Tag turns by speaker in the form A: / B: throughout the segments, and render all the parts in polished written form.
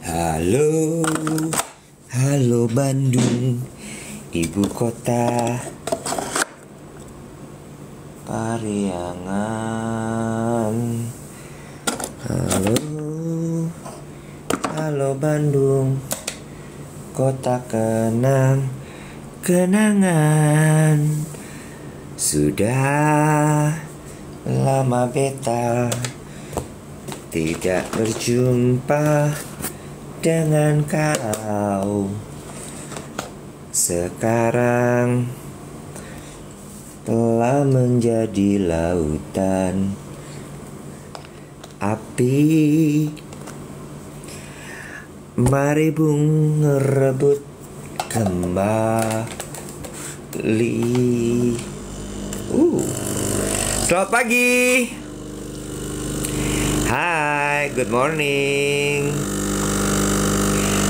A: Halo, halo Bandung, ibu kota Pariangan. Halo, halo Bandung, kota kenangan. Sudah lama beta tidak berjumpa dengan kau. Sekarang telah menjadi lautan api. Mari bung rebut kembali. Selamat pagi. Hai, good morning.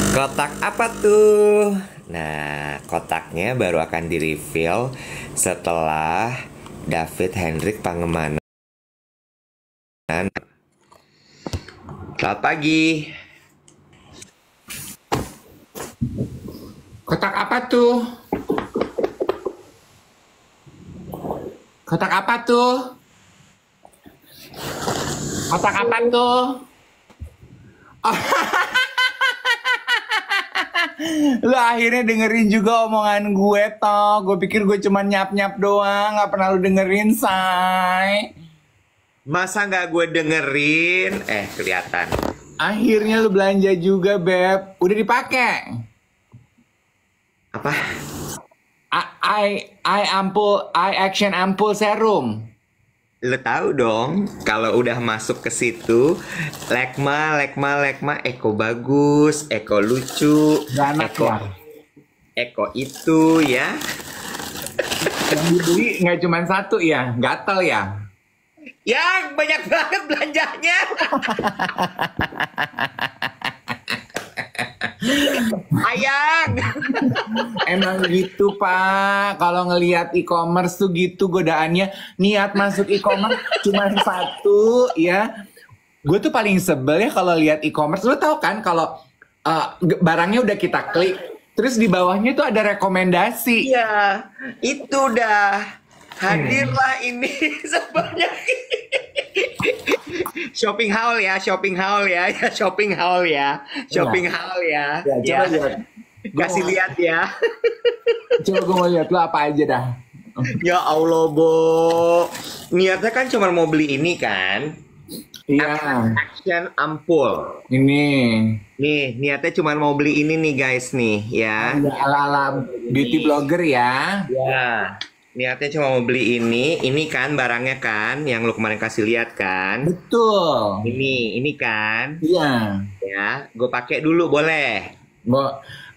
A: Kotak apa tuh? Nah, kotaknya baru akan di-reveal setelah David Hendrik Pangemanan. Selamat pagi.
B: Kotak apa tuh? Kotak apa tuh? Kotak apa tuh? Oh. Lu akhirnya dengerin juga omongan gue toh. Gue pikir gue cuma nyap-nyap doang, gak pernah lu dengerin, say.
A: Masa nggak gue dengerin? Kelihatan.
B: Akhirnya lu belanja juga, Beb. Udah dipakai.
A: Apa?
B: Eye Action Ampul Serum.
A: Lo tahu dong, kalau udah masuk ke situ, Lekma, Eko bagus, Eko lucu, Eko itu ya.
B: Yang dibeli nggak cuma satu ya, gatel ya.
A: Ya, banyak banget belanjanya. Ayang.
B: Emang gitu Pak, kalau ngelihat e-commerce tuh gitu godaannya. Niat masuk e-commerce cuma satu ya. Gue tuh paling sebel ya kalau lihat e-commerce. Lo tau kan kalau barangnya udah kita klik, terus di bawahnya tuh ada rekomendasi.
A: Iya, itu dah. Hadirlah ini sebanyak shopping haul ya. Shopping haul ya.
B: Coba lihat.
A: Kasih lihat ya.
B: Coba gue mau lihat lo apa aja dah.
A: Ya Allah, Bo. Niatnya kan cuma mau beli ini kan.
B: Iya.
A: Action ampul.
B: Ini.
A: Nih, niatnya cuma mau beli ini nih guys nih ya.
B: Ala-ala beauty blogger ya.
A: Ya. Niatnya cuma mau beli ini kan barangnya kan, yang lu kemarin kasih lihat kan?
B: Betul.
A: Ini kan?
B: Iya.
A: Ya, gue pakai dulu boleh?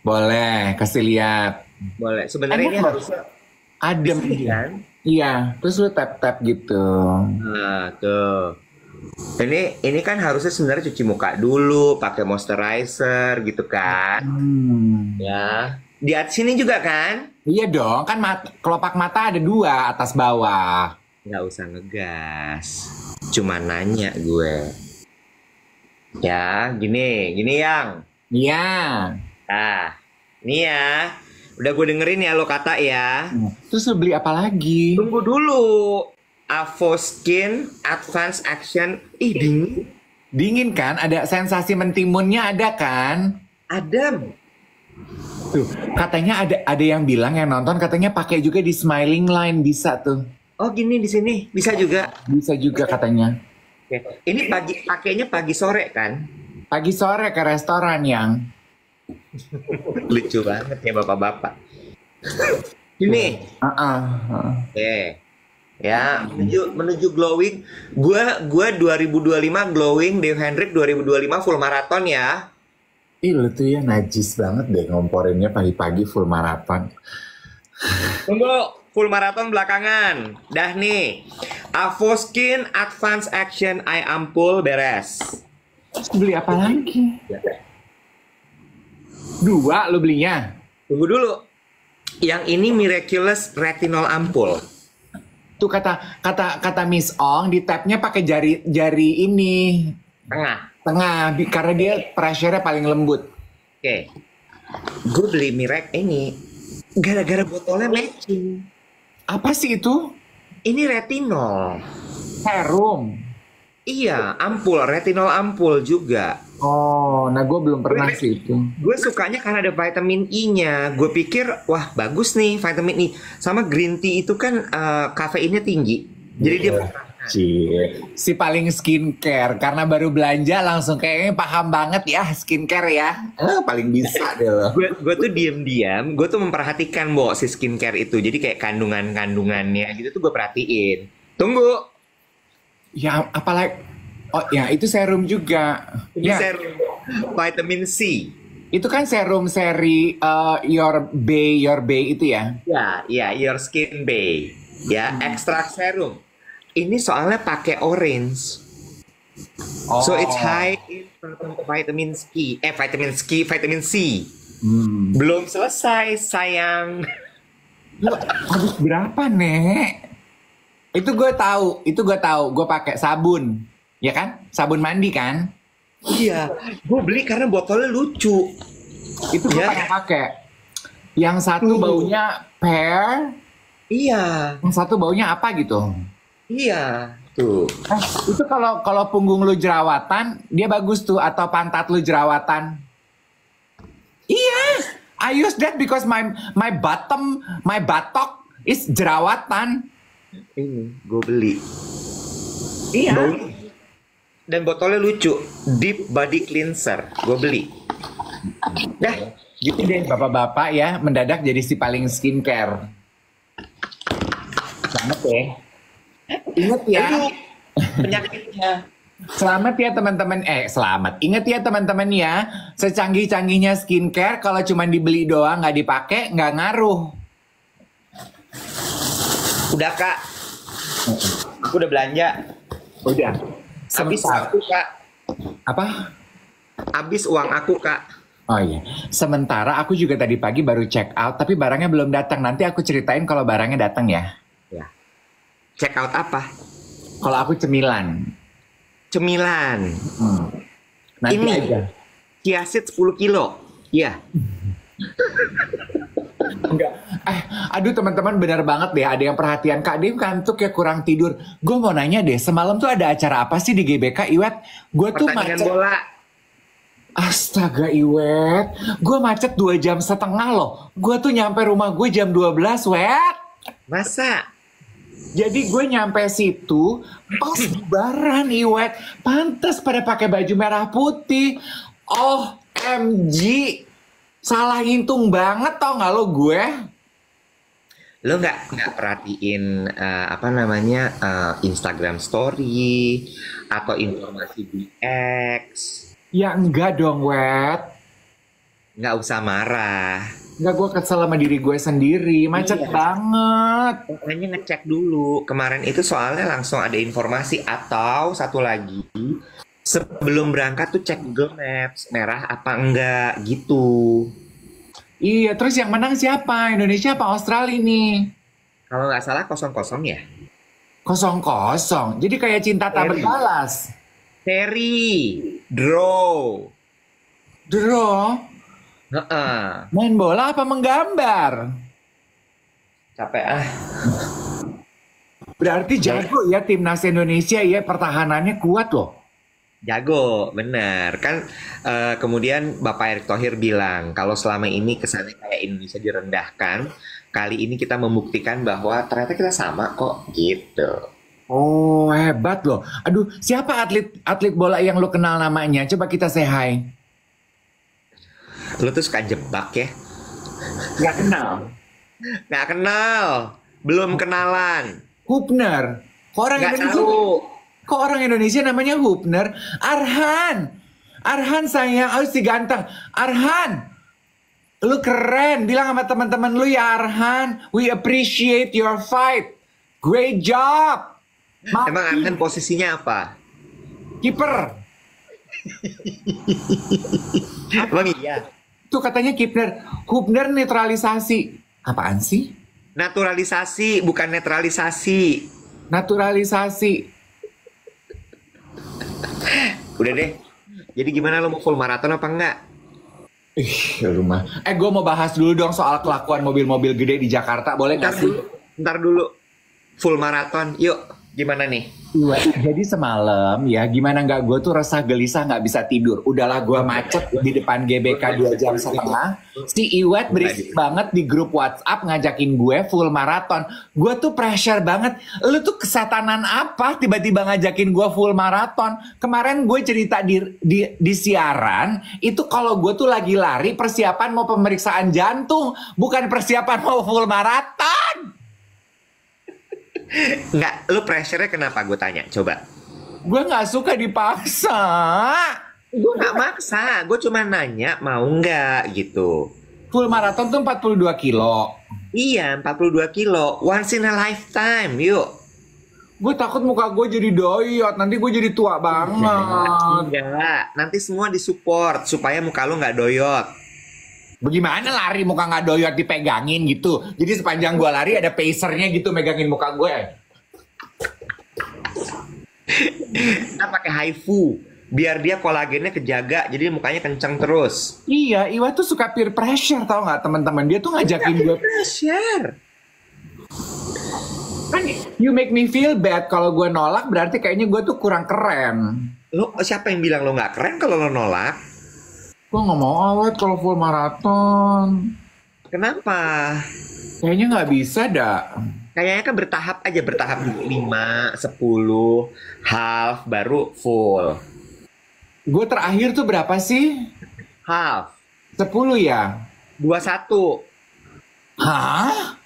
B: Boleh, kasih lihat.
A: Boleh. Sebenarnya ini harusnya
B: adem
A: kan?
B: Iya, terus lu tap-tap gitu.
A: Nah, tuh. Ini kan harusnya sebenarnya cuci muka dulu, pakai moisturizer gitu kan? Ya. Di atas sini juga kan?
B: Iya dong, kan kelopak mata ada dua, atas bawah.
A: Nggak usah ngegas. Cuma nanya gue. Ya, gini yang.
B: Iya.
A: Nah, ini ya. Udah gue dengerin ya lo kata ya.
B: Terus lu beli apa lagi?
A: Tunggu dulu. Avoskin Advanced Action. Ih, dingin.
B: Dingin kan? Ada sensasi mentimunnya ada kan?
A: Adem.
B: Tuh, katanya ada yang bilang yang nonton katanya pakai juga di Smiling Line bisa tuh.
A: Oh, gini di sini bisa juga.
B: Bisa juga katanya.
A: Oke. Ini pakainya pagi sore kan?
B: Pagi sore ke restoran yang.
A: Lucu banget ya bapak-bapak. Ini. Oke. Ya, menuju glowing. Gua 2025 glowing, Dave Hendrik 2025 full maraton ya.
B: Ih, lu tuh ya najis banget deh ngomporinnya pagi-pagi full maraton.
A: Tunggu, full maraton belakangan. Dah nih. Avoskin Advanced Action Eye Ampul beres.
B: Terus beli apa lagi? Dua lu belinya?
A: Tunggu dulu. Yang ini Miraculous Retinol Ampul.
B: Tuh kata Miss Ong di tabnya pakai jari ini.
A: Tengah.
B: Tengah, karena dia pressure-nya paling lembut.
A: Oke, gue beli Mirek ini gara-gara botolnya matching.
B: Apa sih itu?
A: Ini retinol.
B: Serum.
A: Iya, ampul, retinol ampul juga.
B: Oh, nah gue belum pernah sih itu.
A: Gue sukanya karena ada vitamin E-nya. Gue pikir, wah bagus nih vitamin E. Sama green tea itu kan kafeinnya tinggi. Jadi dia
B: Si paling skincare karena baru belanja langsung kayaknya paham banget ya skincare ya. Paling bisa deh lo.
A: gue tuh diam-diam, gue tuh memperhatikan si skincare itu. Jadi kayak kandungannya gitu tuh gue perhatiin. Tunggu.
B: Ya apalagi, oh ya itu serum juga.
A: Ini
B: Ya
A: serum vitamin C.
B: itu kan serum seri Your Bay itu ya.
A: Ya, Your Skin Bay. Ya, ekstrak serum. Ini soalnya pakai orange. So it's high in vitamin vitamin C. Belum selesai, sayang.
B: Lu habis berapa, Nek? Itu gue tahu. Gue pakai sabun. Ya kan? Sabun mandi kan?
A: Iya, gue beli karena botolnya lucu.
B: Itu gue pakai. Yang satu baunya pear.
A: Iya.
B: Yang satu baunya apa gitu?
A: Iya, tuh.
B: Itu kalau punggung lu jerawatan, dia bagus tuh. Atau pantat lu jerawatan. Iya, I use that because my buttock is jerawatan.
A: Ini gue beli.
B: Iya.
A: Dan botolnya lucu, Deep Body Cleanser. Gue beli.
B: Dah, gitu deh bapak-bapak ya, mendadak jadi si paling skincare. Selamat ya. Ingat ya.
A: Penyakitnya.
B: Selamat ya teman-teman. Selamat. Ingat ya teman-teman ya. Secanggih-canggihnya skincare, kalau cuma dibeli doang nggak dipakai nggak ngaruh.
A: Udah kak. Aku udah belanja.
B: Udah.
A: Habis aku kak.
B: Apa?
A: Habis uang aku kak.
B: Oh iya. Sementara aku juga tadi pagi baru check out, tapi barangnya belum datang. Nanti aku ceritain kalau barangnya datang ya.
A: Ya. Check out apa?
B: Kalau aku cemilan.
A: Cemilan.
B: Nanti
A: ini
B: aja.
A: Chia seed 10 kilo. Iya.
B: Enggak. Aduh teman-teman benar banget deh. Ada yang perhatian Kak Dim kantuk ya kurang tidur. Gue mau nanya deh. Semalam tuh ada acara apa sih di GBK Iwet? Gue tuh
A: Pertandingan
B: macet.
A: bola.
B: Astaga Iwet. Gue macet 2,5 jam loh. Gue tuh nyampe rumah gue jam 12 Wet.
A: Masa?
B: Jadi gue nyampe situ pas lebaran Iwet. Pantes pada pakai baju merah putih. Oh MG. Salah ngitung banget tau gak lo gue?
A: Lo nggak perhatiin Instagram Story atau informasi di X?
B: Ya enggak dong Wet.
A: Nggak usah marah.
B: Enggak, gue kesel sama diri gue sendiri. Macet banget.
A: Makanya ngecek dulu. Kemarin itu soalnya langsung ada informasi. Atau satu lagi, sebelum berangkat tuh cek Google Maps. Merah apa enggak gitu.
B: Iya, terus yang menang siapa? Indonesia apa Australia nih?
A: Kalau nggak salah 0-0 ya.
B: 0-0. Jadi kayak cinta tak berbalas.
A: Seri. Draw.
B: Draw. Main bola apa menggambar?
A: Capek ah.
B: Berarti jago ya timnas Indonesia ya, pertahanannya kuat loh.
A: Jago, bener. Kan kemudian Bapak Erick Thohir bilang kalau selama ini kesannya kayak Indonesia direndahkan, kali ini kita membuktikan bahwa ternyata kita sama kok gitu.
B: Oh hebat loh. Aduh, siapa atlet bola yang lo kenal namanya? Coba kita say hi.
A: Lo tuh suka jebak ya?
B: Gak kenal.
A: Nggak kenal, belum kenalan.
B: Hupner. Kok orang Indonesia namanya Hupner? Arhan sayang, si ganteng. Arhan, lu keren. Bilang sama teman-teman lu ya Arhan. We appreciate your fight. Great job.
A: Emang Arhan posisinya apa?
B: Kiper.
A: Emang iya?
B: Tuh katanya Kipner. Hupner netralisasi. Apaan sih?
A: Naturalisasi, bukan netralisasi.
B: Naturalisasi.
A: Udah deh. Jadi gimana lo mau full maraton apa enggak?
B: Ih, rumah. Gue mau bahas dulu dong soal kelakuan mobil-mobil gede di Jakarta. Boleh
A: Ntar
B: gak sih?
A: dulu, ntar dulu. Full maraton, yuk. Gimana nih?
B: Iya, jadi semalam ya gimana nggak gue tuh resah gelisah nggak bisa tidur. Udahlah gue macet di depan GBK 2 jam setengah. Si Iwet berisik banget di grup WhatsApp ngajakin gue full maraton. Gue tuh pressure banget. Lu tuh kesetanan apa tiba-tiba ngajakin gue full maraton? Kemarin gue cerita di siaran itu kalau gue tuh lagi lari persiapan mau pemeriksaan jantung, bukan persiapan mau full maraton.
A: Nggak, lu pressure-nya kenapa? Gue tanya, coba.
B: Gue nggak suka dipaksa.
A: Gue nggak maksa, gue cuma nanya mau nggak gitu.
B: Full maraton tuh 42 kilo.
A: Iya, 42 kilo. Once in a lifetime, yuk.
B: Gue takut muka gue jadi doyot. Nanti gue jadi tua banget.
A: Enggak, nanti semua disupport supaya muka lu nggak doyot.
B: Bagaimana lari muka nggak doyot dipegangin gitu. Jadi sepanjang gue lari ada pacernya gitu megangin muka gue.
A: Kita pakai HIFU biar dia kolagennya kejaga, jadi mukanya kencang terus.
B: Iya, Iwa tuh suka peer pressure tau nggak teman-teman. Dia tuh ngajakin gue.
A: Pressure.
B: Kan you make me feel bad kalau gue nolak berarti kayaknya gue tuh kurang keren.
A: Lo siapa yang bilang lo nggak keren kalau lo nolak?
B: Gue nggak mau awet kalau full maraton.
A: Kenapa?
B: Kayaknya nggak bisa dah.
A: Kayaknya kan bertahap aja, bertahap dulu 5, 10, half, baru full.
B: Gue terakhir tuh berapa sih?
A: Half,
B: 10 ya?
A: 21.
B: Hah?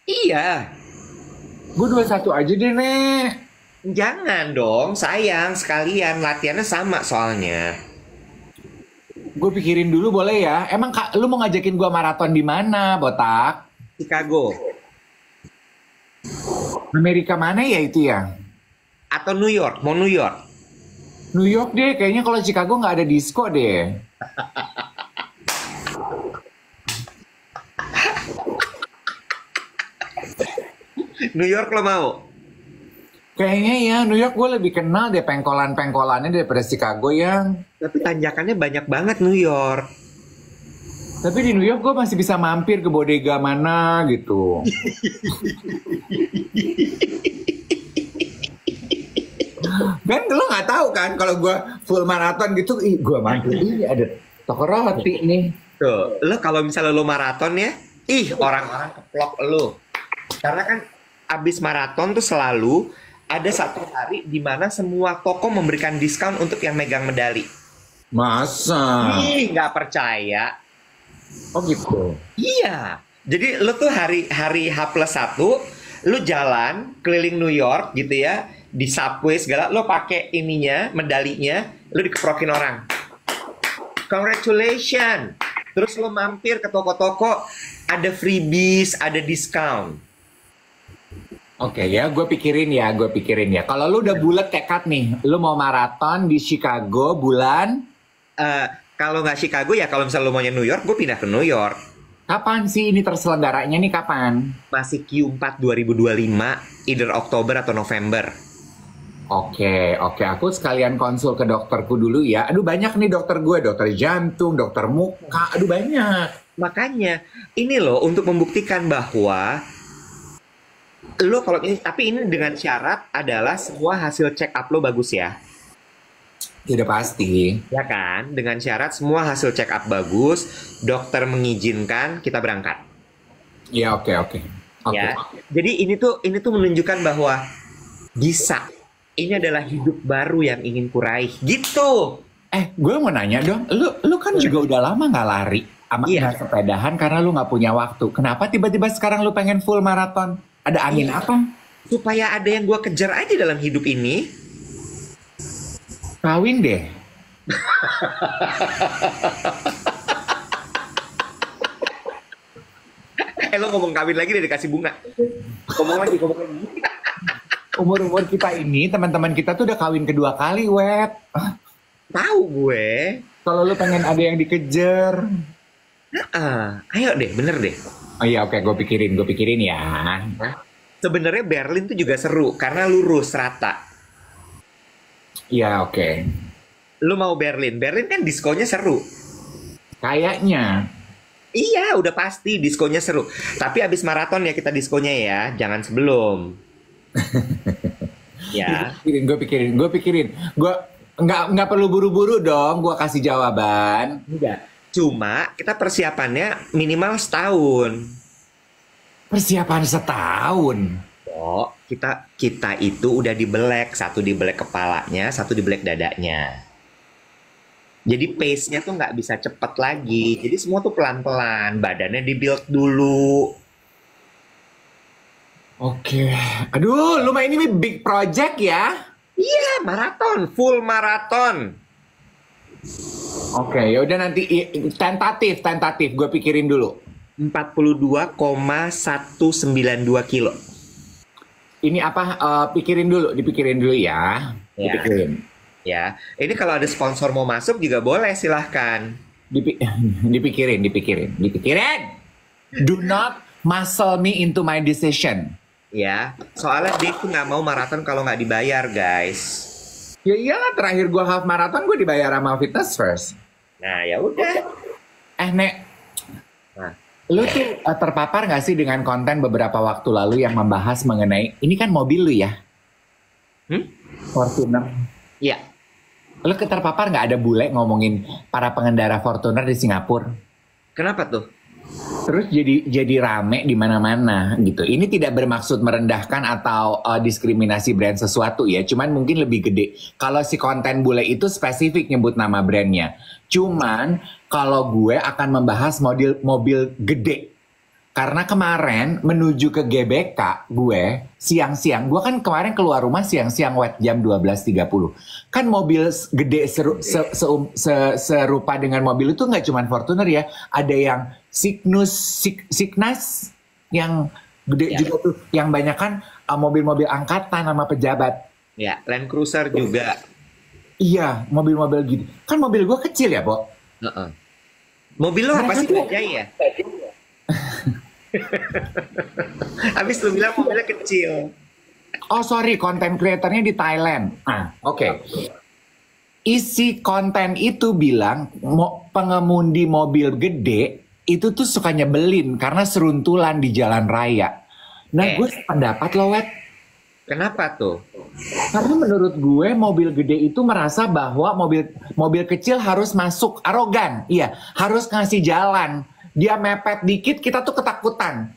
A: Iya.
B: Gue 21 aja deh, Nek.
A: Jangan dong, sayang, sekalian latihannya sama soalnya.
B: Gue pikirin dulu boleh ya. Emang lu mau ngajakin gue maraton di mana, botak?
A: Chicago
B: Amerika mana ya itu ya?
A: atau New York? Mau New York?
B: New York deh. Kayaknya kalau Chicago nggak ada disco deh.
A: New York lo mau?
B: Kayaknya ya New York gue lebih kenal deh pengkolan-pengkolannya daripada Chicago yang.
A: Tapi tanjakannya banyak banget New York.
B: Tapi di New York gue masih bisa mampir ke bodega mana gitu. Kan lo nggak tahu kan kalau gue full maraton gitu, gue mampir ini ada toko roti nih.
A: Tuh, lo kalau misalnya lo maraton ya, orang-orang keplok lo. Karena kan abis maraton tuh selalu ada satu hari di mana semua toko memberikan diskon untuk yang megang medali.
B: Masa?
A: Nggak percaya.
B: Oh gitu.
A: Iya. Jadi lo tuh hari H+1, lo jalan keliling New York gitu ya, di subway segala, lo pakai ininya, medalinya, lo dikeprokin orang. Congratulations. Terus lo mampir ke toko-toko, ada freebies, ada diskon.
B: Oke ya, gue pikirin ya. Kalau lu udah bulat tekad nih, lu mau maraton di Chicago bulan
A: Kalau nggak Chicago ya, kalau misalnya lo maunya New York, gue pindah ke New York.
B: kapan sih ini terselenggaranya nih kapan?
A: Masih Q4 2025, either Oktober atau November.
B: Oke, aku sekalian konsul ke dokterku dulu ya. Aduh banyak nih dokter gue, dokter jantung, dokter muka, aduh banyak.
A: Makanya, ini loh untuk membuktikan bahwa lo kalau ini, tapi ini dengan syarat adalah semua hasil check up lo bagus ya.
B: Udah pasti.
A: Ya kan? Dengan syarat semua hasil check up bagus, dokter mengizinkan, kita berangkat.
B: Ya oke.
A: Ya. Jadi ini tuh menunjukkan bahwa bisa. Ini adalah hidup baru yang ingin kuraih. Gitu.
B: Gue mau nanya dong, lu kan juga udah lama nggak lari, nggak sepedahan karena lu nggak punya waktu. Kenapa tiba-tiba sekarang lu pengen full maraton? Ada angin apa?
A: Supaya ada yang gue kejar aja dalam hidup ini.
B: Kawin deh.
A: Lo ngomong kawin lagi deh dikasih bunga. Ngomong lagi.
B: Umur-umur kita ini, teman-teman kita tuh udah kawin kedua kali, Wet.
A: Tahu gue.
B: Kalau lu pengen ada yang dikejar.
A: Ayo deh, bener deh.
B: Oh iya, oke, gue pikirin ya.
A: Sebenarnya Berlin tuh juga seru karena lurus rata.
B: Iya, oke.
A: Lu mau Berlin? Berlin kan diskonya seru.
B: Kayaknya.
A: Iya, udah pasti diskonya seru. Tapi abis maraton ya kita diskonya ya, jangan sebelum. Ya,
B: Gue pikirin. Gue nggak perlu buru-buru dong. Gue kasih jawaban.
A: enggak. Cuma kita persiapannya minimal setahun.
B: Persiapan setahun.
A: Oh, kita kita itu udah dibelek, satu dibelek kepalanya, satu dibelek dadanya. Jadi pace-nya tuh nggak bisa cepet lagi. Jadi semua tuh pelan-pelan, badannya di-build dulu.
B: Oke. Aduh, lumayan ini big project ya.
A: Iya, maraton, full maraton.
B: Oke, yaudah nanti tentatif. Gue pikirin dulu.
A: 42,192 kilo.
B: Ini apa? Dipikirin dulu ya.
A: Ya.
B: Dipikirin.
A: Ya, ini kalau ada sponsor mau masuk juga boleh, silahkan.
B: Dipi- dipikirin. Do not muscle me into my decision.
A: Ya, soalnya dia tuh nggak mau maraton kalau nggak dibayar, guys.
B: Ya iyalah, terakhir gue half marathon gue dibayar sama Fitness First.
A: Nah, ya udah.
B: Nek,
A: Nah,
B: lu tuh terpapar gak sih dengan konten beberapa waktu lalu yang membahas mengenai, ini kan mobil lu ya,
A: hmm?
B: Fortuner.
A: Ya,
B: Lu terpapar gak ada bule ngomongin para pengendara Fortuner di Singapura?
A: kenapa tuh?
B: Terus jadi rame di mana-mana gitu. Ini tidak bermaksud merendahkan atau diskriminasi brand sesuatu ya. Cuman mungkin lebih gede. Kalau si konten bule itu spesifik nyebut nama brandnya. Cuman kalau gue akan membahas mobil gede. Karena kemarin menuju ke GBK gue siang-siang. Gue kan kemarin keluar rumah siang-siang jam 12.30. Kan mobil gede serupa dengan mobil itu nggak cuma Fortuner ya. Ada yang Signas yang gede
A: Ya.
B: juga tuh, yang banyak kan mobil-mobil angkatan sama pejabat.
A: Ya, Land Cruiser juga.
B: Iya, mobil-mobil gitu. Kan mobil gue kecil ya, Bo.
A: Heeh. Mobil lo apa
B: Mereka
A: sih,
B: tuh-
A: Bajaj ya? Habis lu bilang mobilnya kecil.
B: Oh sorry, konten kreatornya di Thailand. Oke. Isi konten itu bilang pengemudi mobil gede itu tuh suka nyebelin karena seruntulan di jalan raya. Nah, gue sependapat loh, Wet.
A: Kenapa tuh?
B: Karena menurut gue mobil gede itu merasa bahwa mobil kecil harus masuk, arogan. Iya, harus ngasih jalan. Dia mepet dikit kita tuh ketakutan.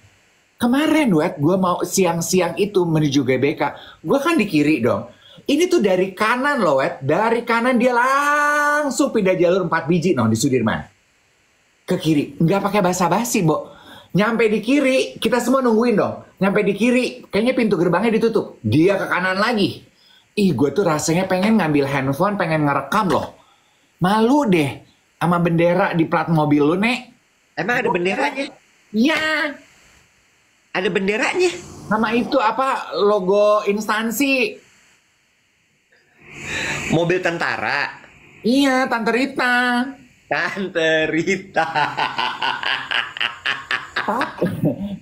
B: Kemarin, Wet, gue mau siang-siang itu menuju GBK. Gue kan di kiri dong. Ini tuh dari kanan loh, Wet. Dari kanan dia langsung pindah jalur 4 biji di Sudirman. Ke kiri. Nggak pakai basa-basi, Bo. Nyampe di kiri, kita semua nungguin dong. Nyampe di kiri, kayaknya pintu gerbangnya ditutup. Dia ke kanan lagi. Ih, gue tuh rasanya pengen ngambil handphone, pengen ngerekam loh. Malu deh sama bendera di plat mobil lu, Nek.
A: Emang ada benderanya?
B: Ya,
A: Ada benderanya?
B: sama itu apa, logo instansi.
A: Mobil tentara.
B: Iya, Tante Rita.
A: Tante Rita.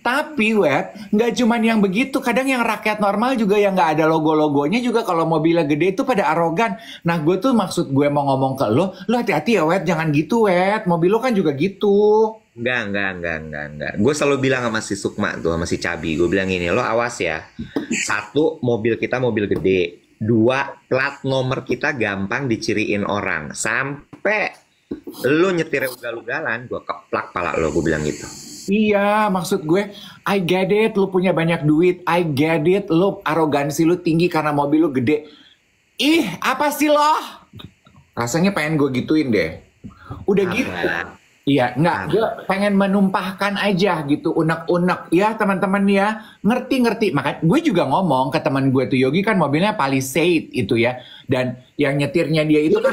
B: Tapi, Wet, nggak cuman yang begitu. Kadang yang rakyat normal juga yang nggak ada logo-logonya juga kalau mobilnya gede itu pada arogan. Nah, gue tuh maksud gue mau ngomong ke lo hati-hati ya, Wet, jangan gitu, Wet. Mobil lo kan juga gitu.
A: Enggak. Gue selalu bilang sama si Sukma tuh, sama si Cabi. Gue bilang ini, lo awas ya. Satu, mobil kita mobil gede. Dua, plat nomor kita gampang diciriin orang. Sampai lo nyetir ugal-ugalan, gue keplak pala lo, gue bilang gitu.
B: Iya, maksud gue, I get it, lu punya banyak duit. I get it, lu arogansi lu tinggi karena mobil lu gede. Ih, apa sih lo? Rasanya pengen gue gituin deh. Udah gitu.
A: Apa?
B: Iya, enggak, gue pengen menumpahkan aja gitu, unek-unek. Ya teman-teman ya, ngerti-ngerti. Makanya gue juga ngomong ke teman gue tuh, Yogi kan mobilnya Palisade itu ya. Dan yang nyetirnya dia itu kan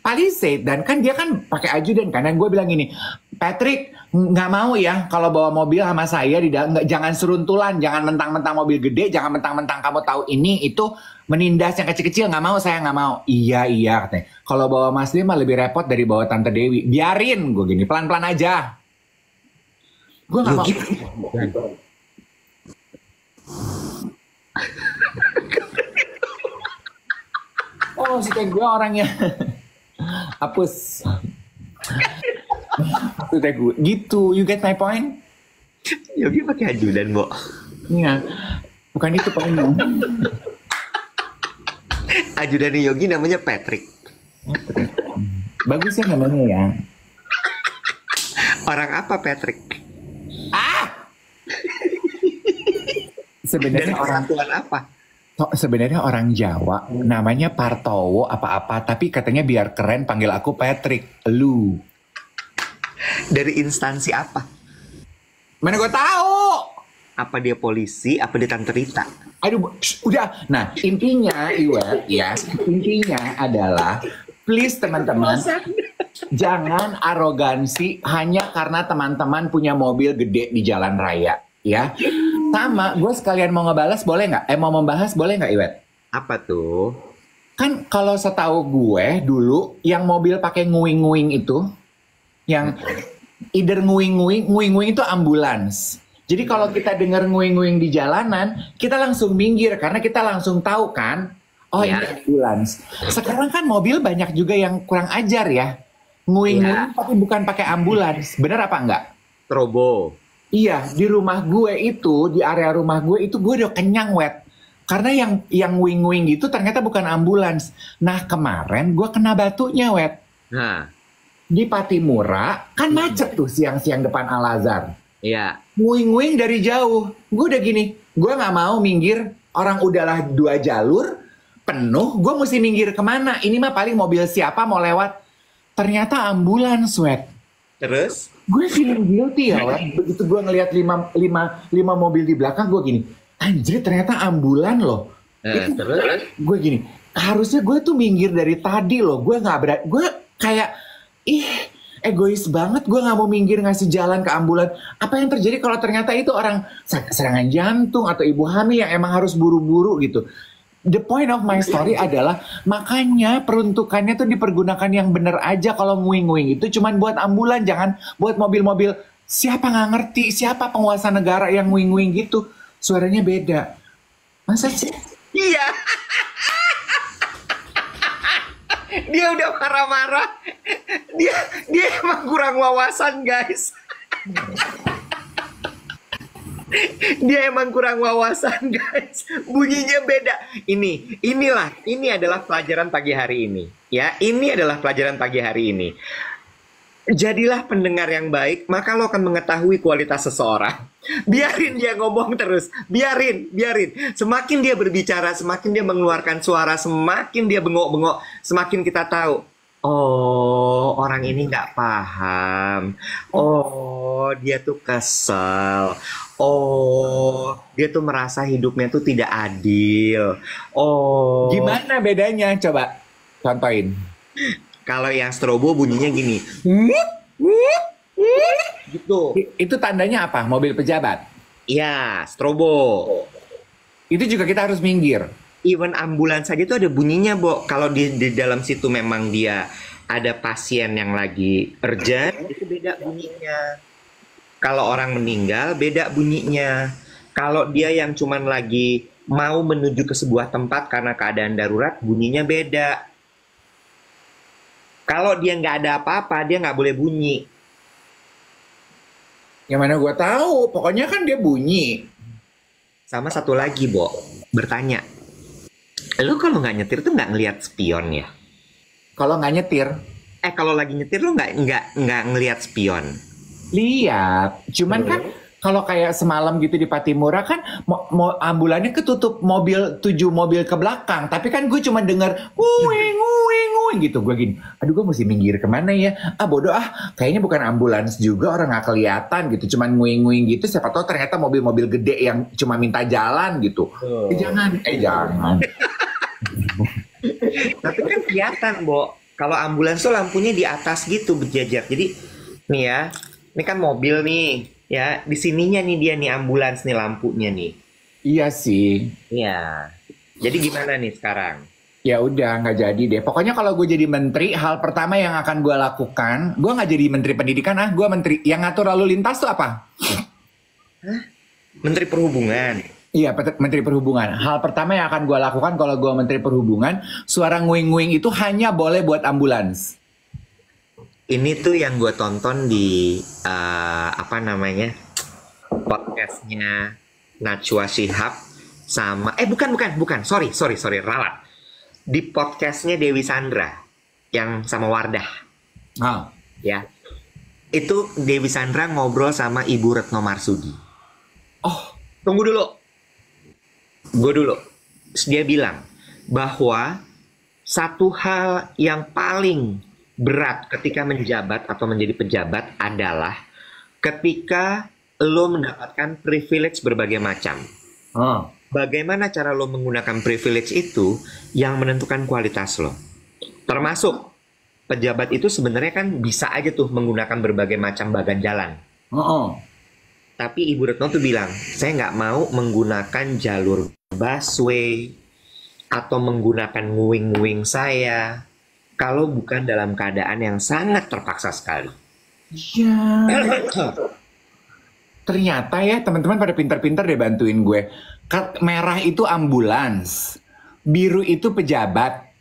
B: Palisade, dan kan dia kan pakai ajudan kan. Dan gue bilang gini, Patrick nggak mau ya kalau bawa mobil sama saya di dalam, jangan seruntulan, jangan mentang-mentang mobil gede, jangan mentang-mentang kamu tahu ini itu menindas yang kecil-kecil, nggak mau, saya nggak mau. Iya katanya. Kalau bawa Mas Lim mah lebih repot dari bawa Tante Dewi. Biarin gue gini, pelan-pelan aja. Gue nggak mau. Oh, maksudnya gue orangnya hapus. Maksudnya gue gitu, you get my point?
A: Yogi pakai ajudan, Bo.
B: Iya, bukan itu poinnya.
A: Ajudan Yogi namanya Patrick.
B: Bagus ya namanya ya.
A: Orang apa Patrick?
B: Sebenarnya
A: Dari
B: orang
A: kesatuan apa?
B: sebenarnya orang Jawa namanya Partowo apa-apa, tapi katanya biar keren panggil aku Patrick. Lu.
A: Dari instansi apa?
B: Mana gue tahu?
A: Apa dia polisi? Apa dia tante Rita?
B: Aduh, udah. Nah, intinya Iwet ya, intinya adalah please teman-teman jangan arogansi hanya karena teman-teman punya mobil gede di jalan raya, ya. Sama, gue sekalian mau ngebalas boleh nggak? Mau membahas boleh nggak, Iwet?
A: Apa tuh?
B: Kan kalau setahu gue dulu yang mobil pakai nguing-nguing itu, yang either nguing-nguing itu ambulans. Jadi kalau kita dengar nguing-nguing di jalanan, kita langsung minggir karena kita langsung tahu kan, oh ini ambulans. Sekarang kan mobil banyak juga yang kurang ajar ya, nguing-nguing tapi bukan pakai ambulans. Bener apa enggak?
A: Strobo.
B: Iya, di rumah gue itu, di area rumah gue itu gue udah kenyang, Wet. Karena yang wing-wing gitu ternyata bukan ambulans. Nah, kemarin gue kena batunya, Wet.
A: Nah,
B: Di Patimura, kan macet tuh siang-siang depan Al-Azhar.
A: iya.
B: Wing-wing dari jauh. Gue udah gini, gue nggak mau minggir. Orang udahlah 2 jalur, penuh, gue mesti minggir kemana? Ini mah paling mobil siapa mau lewat. Ternyata ambulans, Wet.
A: Terus?
B: Gue feeling guilty ya, Wet. Begitu gue ngelihat 5 mobil di belakang, gue gini, anjir ternyata ambulan loh.
A: Terus?
B: Gue gini, harusnya gue tuh minggir dari tadi loh. Gue nggak berat, gue kayak, egois banget. Gue nggak mau minggir ngasih jalan ke ambulan. Apa yang terjadi kalau ternyata itu orang serangan jantung atau ibu hamil yang emang harus buru-buru gitu. The point of my story adalah makanya peruntukannya tuh dipergunakan yang bener aja. Kalau nguing-nguing itu cuman buat ambulan, jangan buat mobil-mobil. Siapa nggak ngerti, siapa penguasa negara yang nguing-nguing gitu, suaranya beda. Masa sih?
A: Iya. Dia udah marah-marah. Dia emang kurang wawasan, guys. Dia emang kurang wawasan, guys. Bunyinya beda. Ini adalah pelajaran pagi hari ini. Ya, ini adalah pelajaran pagi hari ini. Jadilah pendengar yang baik, maka lo akan mengetahui kualitas seseorang. Biarin dia ngomong terus. Biarin. Semakin dia berbicara, semakin dia mengeluarkan suara, semakin dia bengok-bengok, semakin kita tahu. Oh, orang ini nggak paham. Oh, dia tuh kesel. Oh, dia tuh merasa hidupnya tuh tidak adil. Oh.
B: Gimana bedanya? Coba contohin.
A: Kalau yang strobo bunyinya gini. Gitu.
B: Itu tandanya apa? Mobil pejabat.
A: Iya, strobo.
B: Itu juga kita harus minggir.
A: Even ambulans saja itu ada bunyinya, Bo. Kalau di dalam situ memang dia ada pasien yang lagi urgent, itu beda bunyinya. Kalau orang meninggal, beda bunyinya. Kalau dia yang cuman lagi mau menuju ke sebuah tempat karena keadaan darurat, bunyinya beda. Kalau dia nggak ada apa-apa, dia nggak boleh bunyi.
B: Yang mana gue tahu, pokoknya kan dia bunyi.
A: Sama satu lagi, Bo, bertanya. Lu kalau nggak nyetir tuh nggak ngelihat spion ya?
B: Kalau nggak nyetir,
A: Kalau lagi nyetir lu nggak ngelihat spion?
B: lihat. Cuman kan kalau kayak semalam gitu di Patimura kan ambulannya ketutup 7 mobil ke belakang. Tapi kan gue cuma denger nguing gitu. Gue gini, aduh gue mesti minggir kemana ya? Bodoh kayaknya bukan ambulans juga, orang nggak kelihatan gitu. Cuman nguing gitu, siapa tahu ternyata mobil-mobil gede yang cuma minta jalan gitu. Jangan.
A: Tapi kan kelihatan, Bo. Kalau ambulans tuh lampunya di atas gitu berjajar. Jadi nih ya, ini kan mobil nih, ya di sininya nih dia nih ambulans nih lampunya nih.
B: Iya sih.
A: Iya. Jadi gimana nih sekarang?
B: Ya udah nggak jadi deh. Pokoknya kalau gue jadi menteri, hal pertama yang akan gue lakukan, gue nggak jadi menteri pendidikan, gue menteri yang ngatur lalu lintas tuh apa?
A: Menteri Perhubungan.
B: Iya, Menteri Perhubungan. Hal pertama yang akan gue lakukan kalau gue Menteri Perhubungan, suara nguing-nguing itu hanya boleh buat ambulans.
A: Ini tuh yang gue tonton di apa namanya podcastnya Najwa Shihab sama bukan sorry ralat di podcastnya Dewi Sandra yang sama Wardah
B: Ah,
A: ya. Itu Dewi Sandra ngobrol sama Ibu Retno Marsudi.
B: oh,
A: Tunggu dulu, gue dulu. Terus dia bilang bahwa satu hal yang paling berat ketika menjabat atau menjadi pejabat adalah ketika lo mendapatkan privilege berbagai macam.
B: ah,
A: Bagaimana cara lo menggunakan privilege itu yang menentukan kualitas lo. Termasuk pejabat itu sebenarnya kan bisa aja tuh menggunakan berbagai macam bagan jalan.
B: oh.
A: Tapi Ibu Retno tuh bilang, saya nggak mau menggunakan jalur busway atau menggunakan nguing-nguing saya kalau bukan dalam keadaan yang sangat terpaksa sekali.
B: Iya. Ternyata ya teman-teman pada pintar-pintar deh bantuin gue. Merah itu ambulans, biru itu pejabat,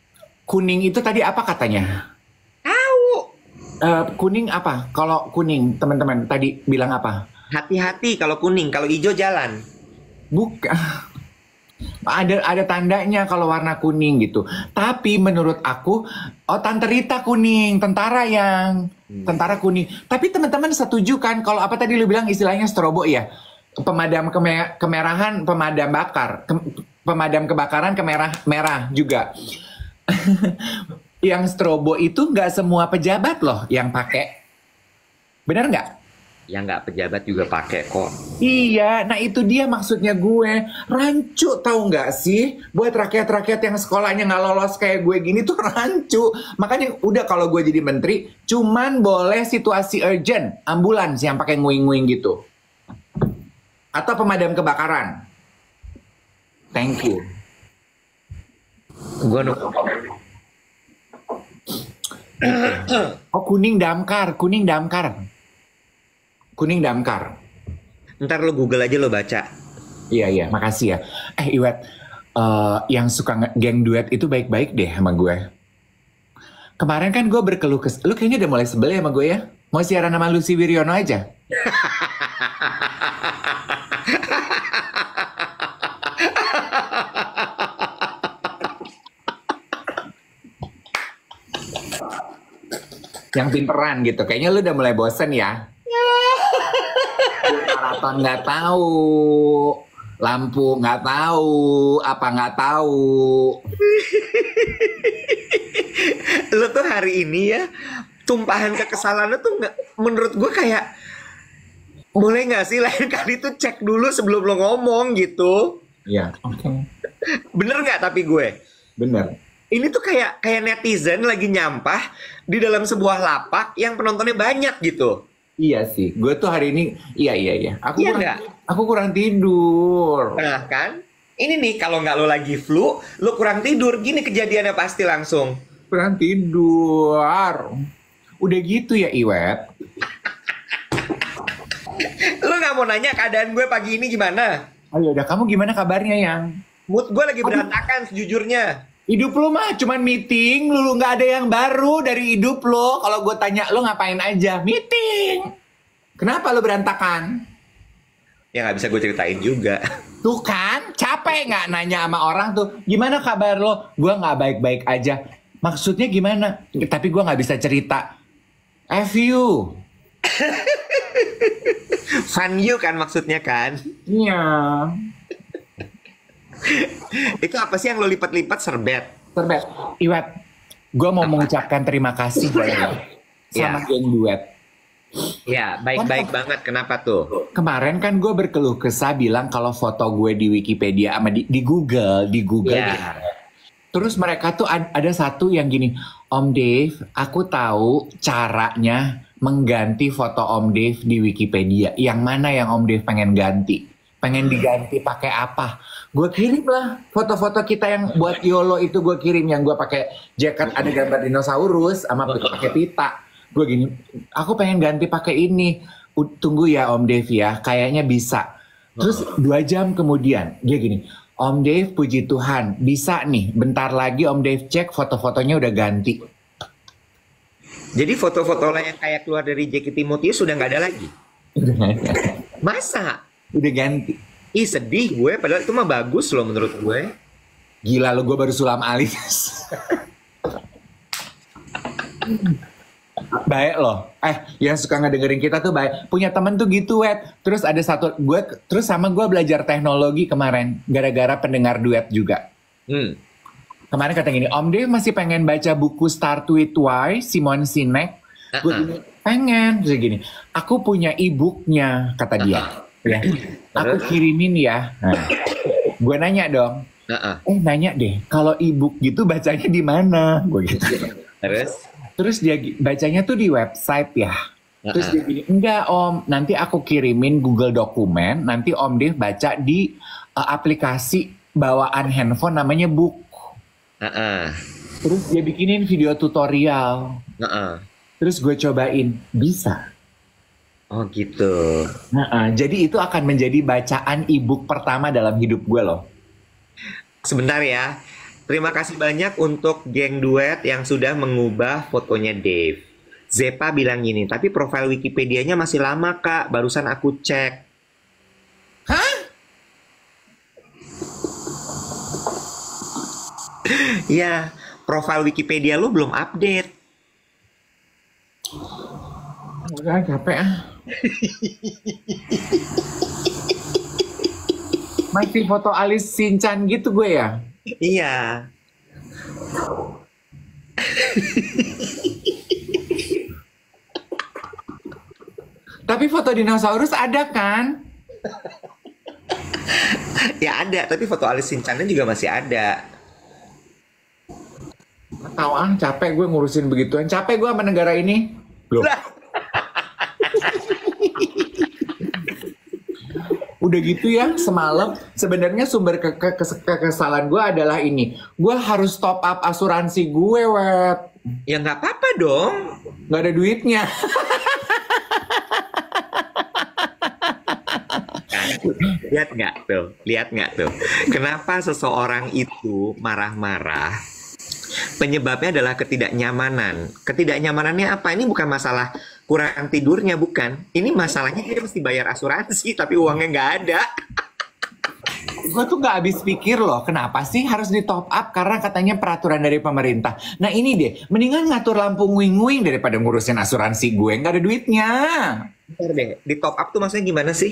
B: kuning itu tadi apa katanya?
A: Tahu.
B: Kuning apa? Kalau kuning teman-teman tadi bilang apa?
A: Hati-hati kalau kuning, kalau hijau jalan.
B: Bukan. Ada tandanya kalau warna kuning gitu. Tapi menurut aku, oh Tante Rita kuning, tentara kuning. Tapi teman-teman setuju kan kalau apa tadi lu bilang istilahnya strobo ya? Pemadam kemerahan, pemadam kebakaran merah juga. Yang strobo itu nggak semua pejabat loh yang pakai. Benar nggak?
A: Yang nggak pejabat juga pakai kok.
B: Iya, nah itu dia maksudnya gue. Rancu tahu nggak sih? Buat rakyat-rakyat yang sekolahnya nggak lolos kayak gue gini tuh rancu. Makanya udah kalau gue jadi menteri, cuman boleh situasi urgent, ambulans yang pakai nguing-nguing gitu. Atau pemadam kebakaran. Thank you.
A: Gue nunggu.
B: Oh kuning damkar.
A: Ntar lo Google aja lo baca.
B: Iya, makasih ya. Iwet, yang suka geng duet itu baik-baik deh sama gue. Kemarin kan gue berkeluh lu kayaknya udah mulai sebel ya sama gue ya? Mau siaran sama Lucy Wiryono aja? Yang pinteran gitu. Kayaknya lu udah mulai bosen ya? Maraton nggak tahu, lampu nggak tahu, apa nggak tahu.
A: Lo tuh hari ini ya tumpahan kekesalan lo tuh nggak, menurut gue kayak boleh nggak sih lain kali tuh cek dulu sebelum lo ngomong gitu.
B: Iya, oke.
A: Bener nggak tapi gue?
B: Bener.
A: Ini tuh kayak netizen lagi nyampah di dalam sebuah lapak yang penontonnya banyak gitu.
B: Iya sih, gue tuh hari ini, iya.
A: Iya
B: Aku kurang tidur.
A: Nah kan, ini nih kalau nggak lo lagi flu, lo kurang tidur, gini kejadiannya pasti langsung.
B: Kurang tidur. Udah gitu ya Iwet.
A: Lo nggak mau nanya keadaan gue pagi ini gimana?
B: Ayo udah, kamu gimana kabarnya yang?
A: Mood gue lagi berantakan sejujurnya.
B: Hidup lo mah cuman meeting, lu nggak ada yang baru dari hidup lo. Kalau gue tanya lo ngapain aja? Meeting. Kenapa lo berantakan?
A: Ya nggak bisa gue ceritain juga.
B: Tuh kan, capek nggak nanya sama orang tuh, gimana kabar lo? Gue nggak baik-baik aja. Maksudnya gimana? Tapi gue nggak bisa cerita. F you.
A: Fun you kan maksudnya kan?
B: Iya.
A: Itu apa sih yang lo lipat-lipat serbet?
B: Terbet. Iwet, gue mau mengucapkan terima kasih boleh ya? Sama geng duet.
A: Ya, baik-baik banget. Kenapa tuh?
B: Kemarin kan gue berkeluh kesah bilang kalau foto gue di Wikipedia sama di Google,
A: Ya.
B: Terus mereka tuh ada satu yang gini, Om Dave, aku tahu caranya mengganti foto Om Dave di Wikipedia. Yang mana yang Om Dave pengen ganti? Pengen diganti pakai apa? Gue kirim lah foto-foto kita yang buat YOLO itu, gue kirim yang gue pakai jaket ada gambar dinosaurus sama pakai pita. Gue gini, aku pengen ganti pakai ini. Tunggu ya Om Dev ya, kayaknya bisa. Terus 2 jam kemudian dia gini, Om Dave puji Tuhan bisa nih, bentar lagi Om Dave cek foto-fotonya udah ganti.
A: Jadi foto-foto yang kayak keluar dari JKT Timotius sudah nggak ada lagi.
B: Udah ganti.
A: Masa?
B: Udah ganti.
A: Ih sedih gue, padahal itu mah bagus loh menurut gue.
B: Gila lo, gue baru sulam alis. Baik loh. Yang suka ngedengerin kita tuh baik. Punya temen tuh gitu, Wet. Terus ada satu, terus sama gue belajar teknologi kemarin. Gara-gara pendengar duet juga. Kemarin kata gini, Om Dave masih pengen baca buku Start With Why, Simon Sinek. Gue gini, pengen. Terus gini, aku punya e-booknya, kata dia. Ya, aku kirimin ya. Nah, gue nanya dong. Nanya deh, kalau e-book gitu bacanya di mana? Gue gitu. Terus dia bacanya tuh di website ya. Terus dia gini, enggak Om, nanti aku kirimin Google Dokumen, nanti Om Dave baca di aplikasi bawaan handphone namanya Book. Terus dia bikinin video tutorial. Terus gue cobain, bisa.
A: Oh gitu.
B: Jadi itu akan menjadi bacaan e-book pertama dalam hidup gue loh.
A: Sebentar ya. Terima kasih banyak untuk geng duet yang sudah mengubah fotonya Dave. Zepa bilang gini, tapi profil Wikipedia-nya masih lama kak, barusan aku cek.
B: Hah?
A: Ya, profil Wikipedia lu belum update.
B: Udah capek ah. Masih foto alis Shinchan gitu gue ya?
A: Iya.
B: Tapi foto dinosaurus ada kan?
A: Ya ada, tapi foto alis Shinchan-nya juga masih ada.
B: Tahu capek gue ngurusin begituan. Capek gue sama negara ini. Loh. Udah gitu ya, semalam sebenarnya sumber kekesalan gue adalah ini. Gue harus top up asuransi gue, Wet.
A: Ya nggak apa-apa dong.
B: Nggak ada duitnya.
A: Lihat nggak tuh? Kenapa seseorang itu marah-marah? Penyebabnya adalah ketidaknyamanan. Ketidaknyamanannya apa? Ini bukan masalah kurang tidurnya, bukan. Ini masalahnya dia mesti bayar asuransi, tapi uangnya nggak ada.
B: Gue tuh nggak habis pikir loh, kenapa sih harus di top up? Karena katanya peraturan dari pemerintah. Nah ini deh, mendingan ngatur lampu nguing-nguing daripada ngurusin asuransi gue. Nggak ada duitnya.
A: Bentar deh, di top up tuh maksudnya gimana sih?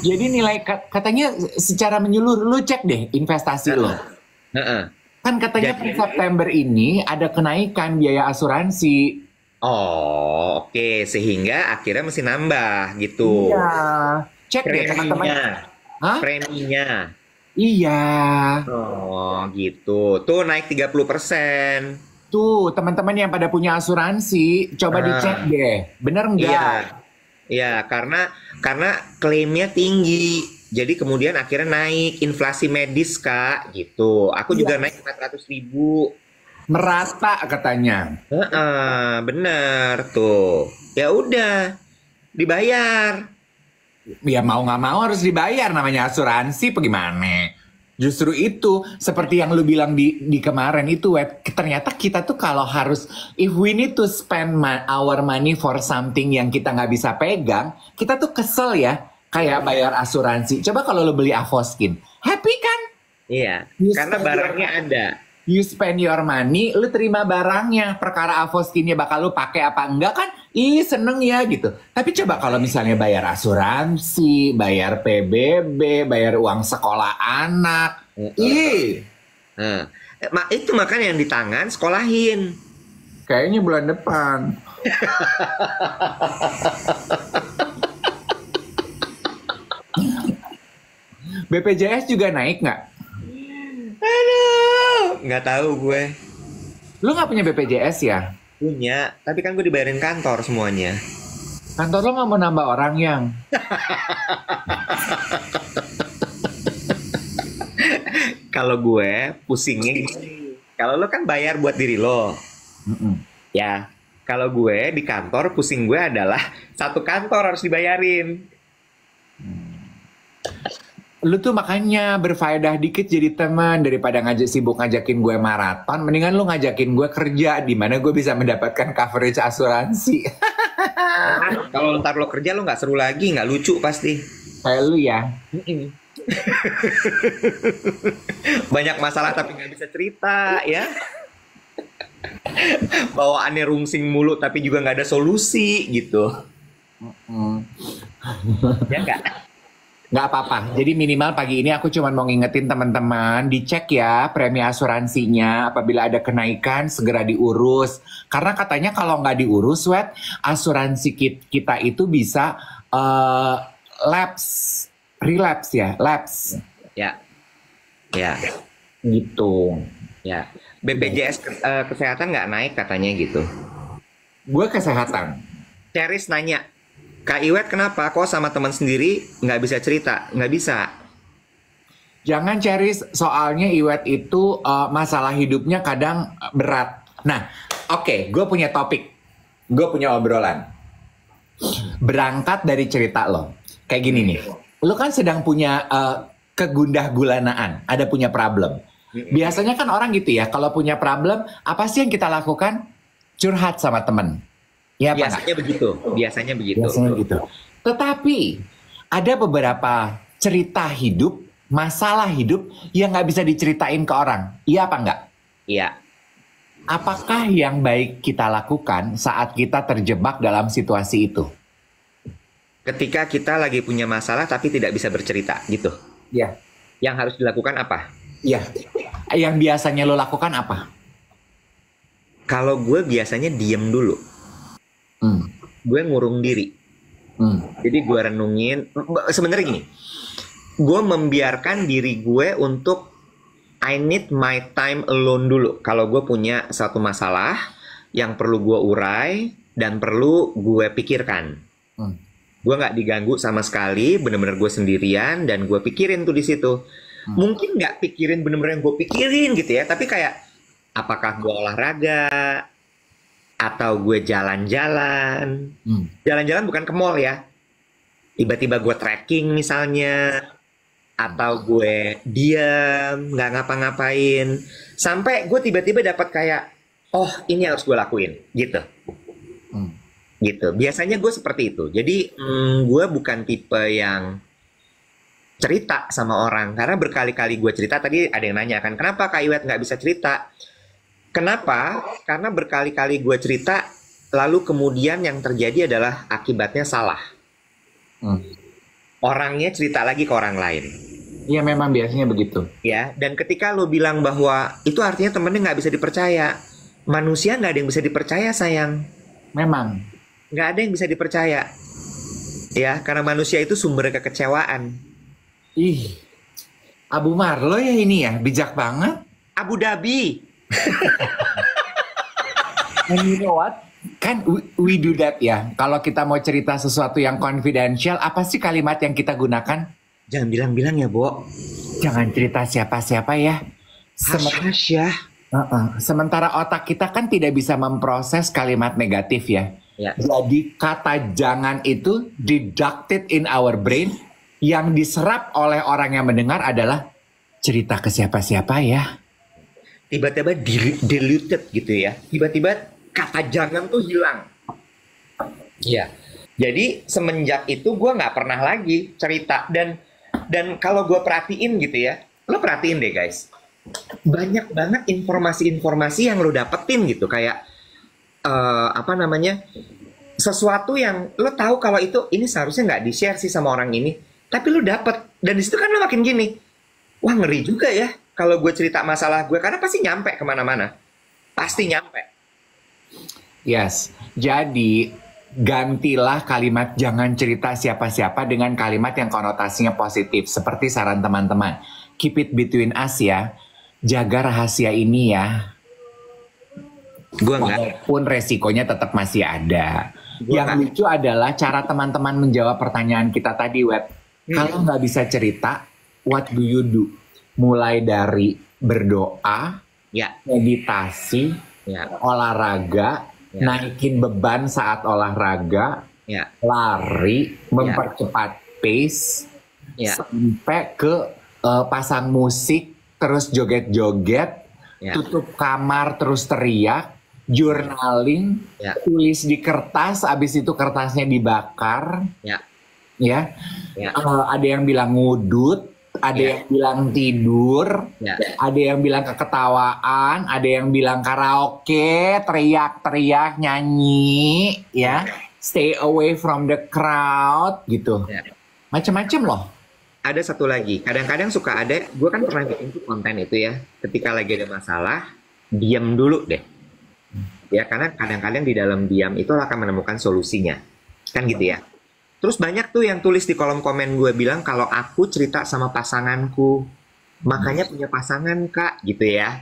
B: Jadi nilai katanya secara menyeluruh, lu cek deh investasi lo. Kan katanya per September ini ada kenaikan biaya asuransi.
A: Oh, oke. Sehingga akhirnya mesti nambah gitu.
B: Iya. Cek deh teman-teman.
A: Preminya.
B: Iya.
A: Oh, gitu. Tuh naik 30%.
B: Tuh, teman-teman yang pada punya asuransi, coba dicek deh. Bener nggak?
A: Iya, karena klaimnya tinggi. Jadi kemudian akhirnya naik inflasi medis, Kak, gitu. Aku juga naik 400.000.
B: Merata katanya.
A: Bener tuh. Ya udah, dibayar.
B: Ya mau nggak mau harus dibayar, namanya asuransi, bagaimana? Justru itu, seperti yang lu bilang di kemarin itu, Web, ternyata kita tuh kalau harus, if we need to spend our money for something yang kita nggak bisa pegang, kita tuh kesel ya, kayak bayar asuransi. Coba kalau lu beli Avoskin, happy kan?
A: Iya, karena barangnya ada.
B: You spend your money, lu terima barangnya. Perkara Avoskinnya bakal lu pakai apa enggak kan? Ih seneng ya gitu. Tapi coba kalau misalnya bayar asuransi, bayar PBB, bayar uang sekolah anak.
A: Itu makan yang di tangan sekolahin.
B: Kayaknya bulan depan. BPJS juga naik nggak?
A: Aduh, nggak tahu gue.
B: Lu nggak punya BPJS ya?
A: Punya, tapi kan gue dibayarin kantor semuanya.
B: Kantor lo nggak mau nambah orang yang?
A: Kalau gue pusingnya gini. Kalau lo kan bayar buat diri lo. Ya, kalau gue di kantor pusing gue adalah satu kantor harus dibayarin.
B: Lu tuh makanya berfaedah dikit jadi teman daripada sibuk ngajakin gue maraton, mendingan lu ngajakin gue kerja di mana gue bisa mendapatkan coverage asuransi.
A: Kalau ntar lo kerja lo nggak seru lagi, nggak lucu pasti.
B: Kayak lu ya.
A: Banyak masalah tapi nggak bisa cerita ya. Bawaannya rungsing mulu tapi juga nggak ada solusi gitu. Ya nggak?
B: Nggak apa-apa. Jadi minimal pagi ini aku cuma mau ngingetin teman-teman, dicek ya premi asuransinya. Apabila ada kenaikan, segera diurus. Karena katanya kalau nggak diurus, asuransi kita itu bisa relapse ya, lapse.
A: Ya, ya,
B: Gitu.
A: ya. BPJS kesehatan nggak naik katanya gitu.
B: Gue kesehatan.
A: Ceris nanya, Kak Iwet kenapa kok sama teman sendiri nggak bisa cerita? Nggak bisa.
B: Jangan Ceris, soalnya Iwet itu masalah hidupnya kadang berat. Nah, oke, gue punya topik. Gue punya obrolan. Berangkat dari cerita lo. Kayak gini nih. Lo kan sedang punya kegundah gulanaan. Ada punya problem. Biasanya kan orang gitu ya. Kalau punya problem, apa sih yang kita lakukan? Curhat sama temen. Ya,
A: Biasanya begitu. Biasanya begitu.
B: Biasanya gitu. Tetapi ada beberapa cerita hidup, masalah hidup yang nggak bisa diceritain ke orang. Iya apa enggak?
A: Iya.
B: Apakah yang baik kita lakukan saat kita terjebak dalam situasi itu?
A: Ketika kita lagi punya masalah tapi tidak bisa bercerita gitu.
B: Iya.
A: Yang harus dilakukan apa?
B: Iya. Yang biasanya lo lakukan apa?
A: Kalau gue biasanya diem dulu. Gue ngurung diri. Jadi gue renungin. Sebenarnya gini. Gue membiarkan diri gue untuk I need my time alone dulu. Kalau gue punya satu masalah yang perlu gue urai dan perlu gue pikirkan. Gue nggak diganggu sama sekali, bener-bener gue sendirian dan gue pikirin tuh di situ. Mungkin nggak pikirin bener-bener yang gue pikirin gitu ya, tapi kayak apakah gue olahraga atau gue jalan-jalan. Jalan-jalan bukan ke mall ya. Tiba-tiba gue trekking misalnya, atau gue diam, nggak ngapa-ngapain, sampai gue tiba-tiba dapat kayak, oh ini harus gue lakuin, gitu. Gitu. Biasanya gue seperti itu. Jadi gue bukan tipe yang cerita sama orang, karena berkali-kali gue cerita. Tadi ada yang nanya kan, kenapa Kak Iwet nggak bisa cerita? Kenapa? Karena berkali-kali gue cerita, lalu kemudian yang terjadi adalah akibatnya salah. Orangnya cerita lagi ke orang lain.
B: Iya memang biasanya begitu.
A: Ya, dan ketika lo bilang bahwa itu artinya temennya nggak bisa dipercaya. Manusia nggak ada yang bisa dipercaya, sayang.
B: Memang.
A: Nggak ada yang bisa dipercaya. Ya, karena manusia itu sumber kekecewaan.
B: Ih, Abu Marlo ya ini ya, bijak banget.
A: Abu Dhabi.
B: And you know what? Kan we do that ya. Kalau kita mau cerita sesuatu yang confidential, apa sih kalimat yang kita gunakan?
A: Jangan bilang-bilang ya, Bo.
B: Jangan cerita siapa-siapa ya.
A: Hasyah.
B: Sementara otak kita kan tidak bisa memproses kalimat negatif ya. Jadi kata jangan itu deducted in our brain. Yang diserap oleh orang yang mendengar adalah cerita ke siapa-siapa ya.
A: Tiba-tiba diluted gitu ya. Tiba-tiba kata jangan tuh hilang. Iya. Jadi semenjak itu gue nggak pernah lagi cerita. Dan kalau gue perhatiin gitu ya, lo perhatiin deh guys, banyak banget informasi-informasi yang lo dapetin gitu, kayak sesuatu yang lo tahu kalau itu ini seharusnya nggak di-share sih sama orang ini, tapi lo dapet, dan disitu kan lo makin gini, wah ngeri juga ya kalau gue cerita masalah gue, karena pasti nyampe kemana-mana, pasti nyampe.
B: Yes, jadi gantilah kalimat jangan cerita siapa-siapa dengan kalimat yang konotasinya positif. Seperti saran teman-teman. Keep it between us ya. Jaga rahasia ini ya. Walaupun resikonya tetap masih ada. Yang lucu adalah cara teman-teman menjawab pertanyaan kita tadi, Web. Kalau nggak bisa cerita, what do you do? Mulai dari berdoa, meditasi, olahraga, naikin beban saat olahraga, lari, mempercepat pace,
A: Ya.
B: sampai ke pasang musik, terus joget-joget,
A: Ya.
B: tutup kamar terus teriak, journaling,
A: Ya.
B: tulis di kertas, abis itu kertasnya dibakar,
A: Ya.
B: ya.
A: Ya.
B: Ada yang bilang ngudut, ada
A: Ya.
B: yang bilang tidur,
A: Ya.
B: ada yang bilang keketawaan, ada yang bilang karaoke, teriak-teriak, nyanyi, ya. Stay away from the crowd, gitu.
A: Ya.
B: Macem-macem loh.
A: Ada satu lagi, kadang-kadang suka ada, gue kan pernah bikin tuh konten itu ya, ketika lagi ada masalah, diam dulu deh. Ya, karena kadang-kadang di dalam diam itu lo akan menemukan solusinya. Kan gitu ya. Terus banyak tuh yang tulis di kolom komen gue bilang, kalau aku cerita sama pasanganku, makanya punya pasangan kak, gitu ya.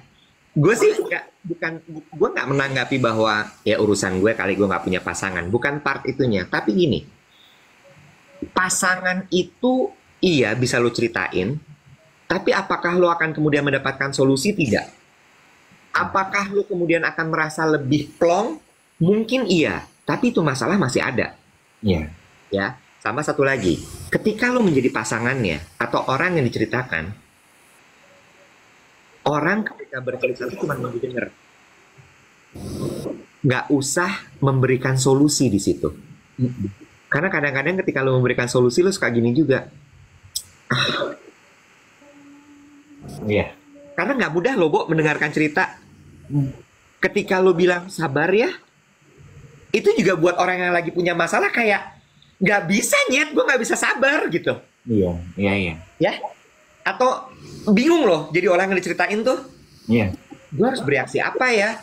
A: Gue sih gue nggak menanggapi bahwa ya urusan gue kali gue nggak punya pasangan, bukan part itunya. Tapi gini, pasangan itu iya bisa lo ceritain, tapi apakah lo akan kemudian mendapatkan solusi? Tidak. Apakah lo kemudian akan merasa lebih plong? Mungkin iya, tapi itu masalah masih ada.
B: Iya.
A: Ya, sama satu lagi, ketika lo menjadi pasangannya atau orang yang diceritakan, orang ketika bercerita itu cuma mau didengar, nggak usah memberikan solusi di situ. Karena kadang-kadang ketika lo memberikan solusi, lo suka gini juga.
B: Iya.
A: Karena nggak mudah lo, Bo, mendengarkan cerita. Ketika lo bilang sabar ya, itu juga buat orang yang lagi punya masalah kayak nggak bisa nyet, gue nggak bisa sabar gitu.
B: Iya, iya, iya.
A: Ya, atau bingung loh jadi orang yang diceritain tuh.
B: Iya.
A: Gue harus bereaksi apa ya?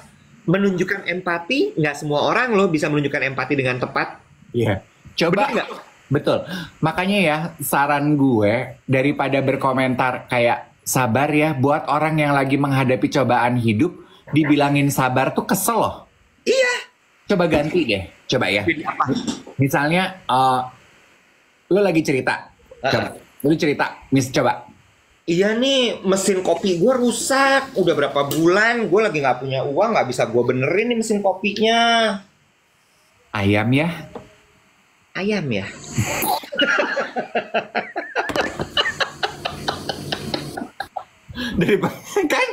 A: Menunjukkan empati, nggak semua orang loh bisa menunjukkan empati dengan tepat.
B: Iya. Coba.
A: Bener nggak?
B: Betul. Makanya ya, saran gue daripada berkomentar kayak sabar ya, buat orang yang lagi menghadapi cobaan hidup, dibilangin sabar tuh kesel loh.
A: Iya.
B: Coba ganti deh. Coba ya.
A: Jadi apa?
B: Misalnya, lu lagi cerita. Coba. Lu cerita. Coba.
A: Iya nih, mesin kopi gue rusak. Udah berapa bulan, gue lagi nggak punya uang, nggak bisa gue benerin nih mesin kopinya.
B: Ayam ya.
A: Ayam ya?
B: Daripada kan?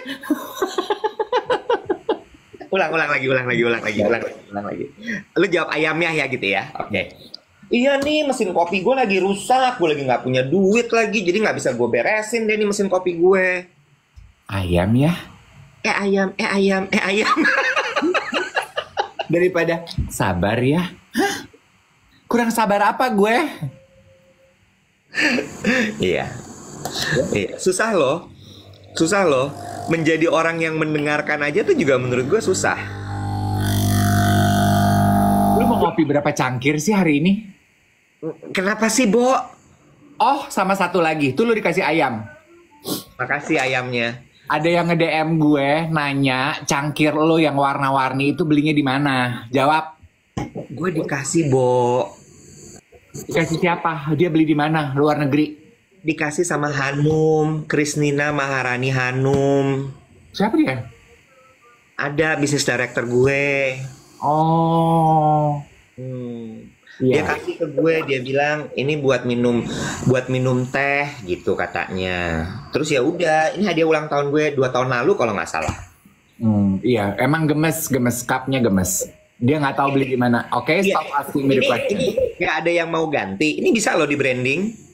A: ulang lagi. Lu jawab ayamnya ya gitu ya. Oke. Iya nih mesin kopi gue lagi rusak, gue lagi nggak punya duit lagi, jadi nggak bisa gue beresin deh nih mesin kopi gue.
B: Ayam ya.
A: Ayam.
B: Daripada sabar ya. Hah? Kurang sabar apa gue?
A: Iya. Susah loh. Menjadi orang yang mendengarkan aja tuh juga menurut gue susah.
B: Lu mau ngopi berapa cangkir sih hari ini?
A: Kenapa sih, Bo?
B: Oh, sama satu lagi. Tuh lu dikasih ayam.
A: Makasih ayamnya.
B: Ada yang nge-DM gue nanya cangkir lu yang warna-warni itu belinya di mana? Jawab.
A: Gue dikasih, Bo.
B: Dikasih siapa? Dia beli di mana? Luar negeri.
A: Dikasih sama Hanum, Krisnina Maharani Hanum.
B: Siapa dia?
A: Ada bisnis director gue.
B: Oh.
A: Dia
B: Iya.
A: kasih ke gue, dia bilang ini buat minum teh gitu katanya. Terus ya udah, ini hadiah ulang tahun gue 2 tahun lalu kalau nggak salah.
B: Iya, emang gemes cupnya gemes. Dia nggak tahu beli di mana. Oke,
A: Iya.
B: stop asking me the question.
A: Ini nggak ada yang mau ganti. Ini bisa loh di branding.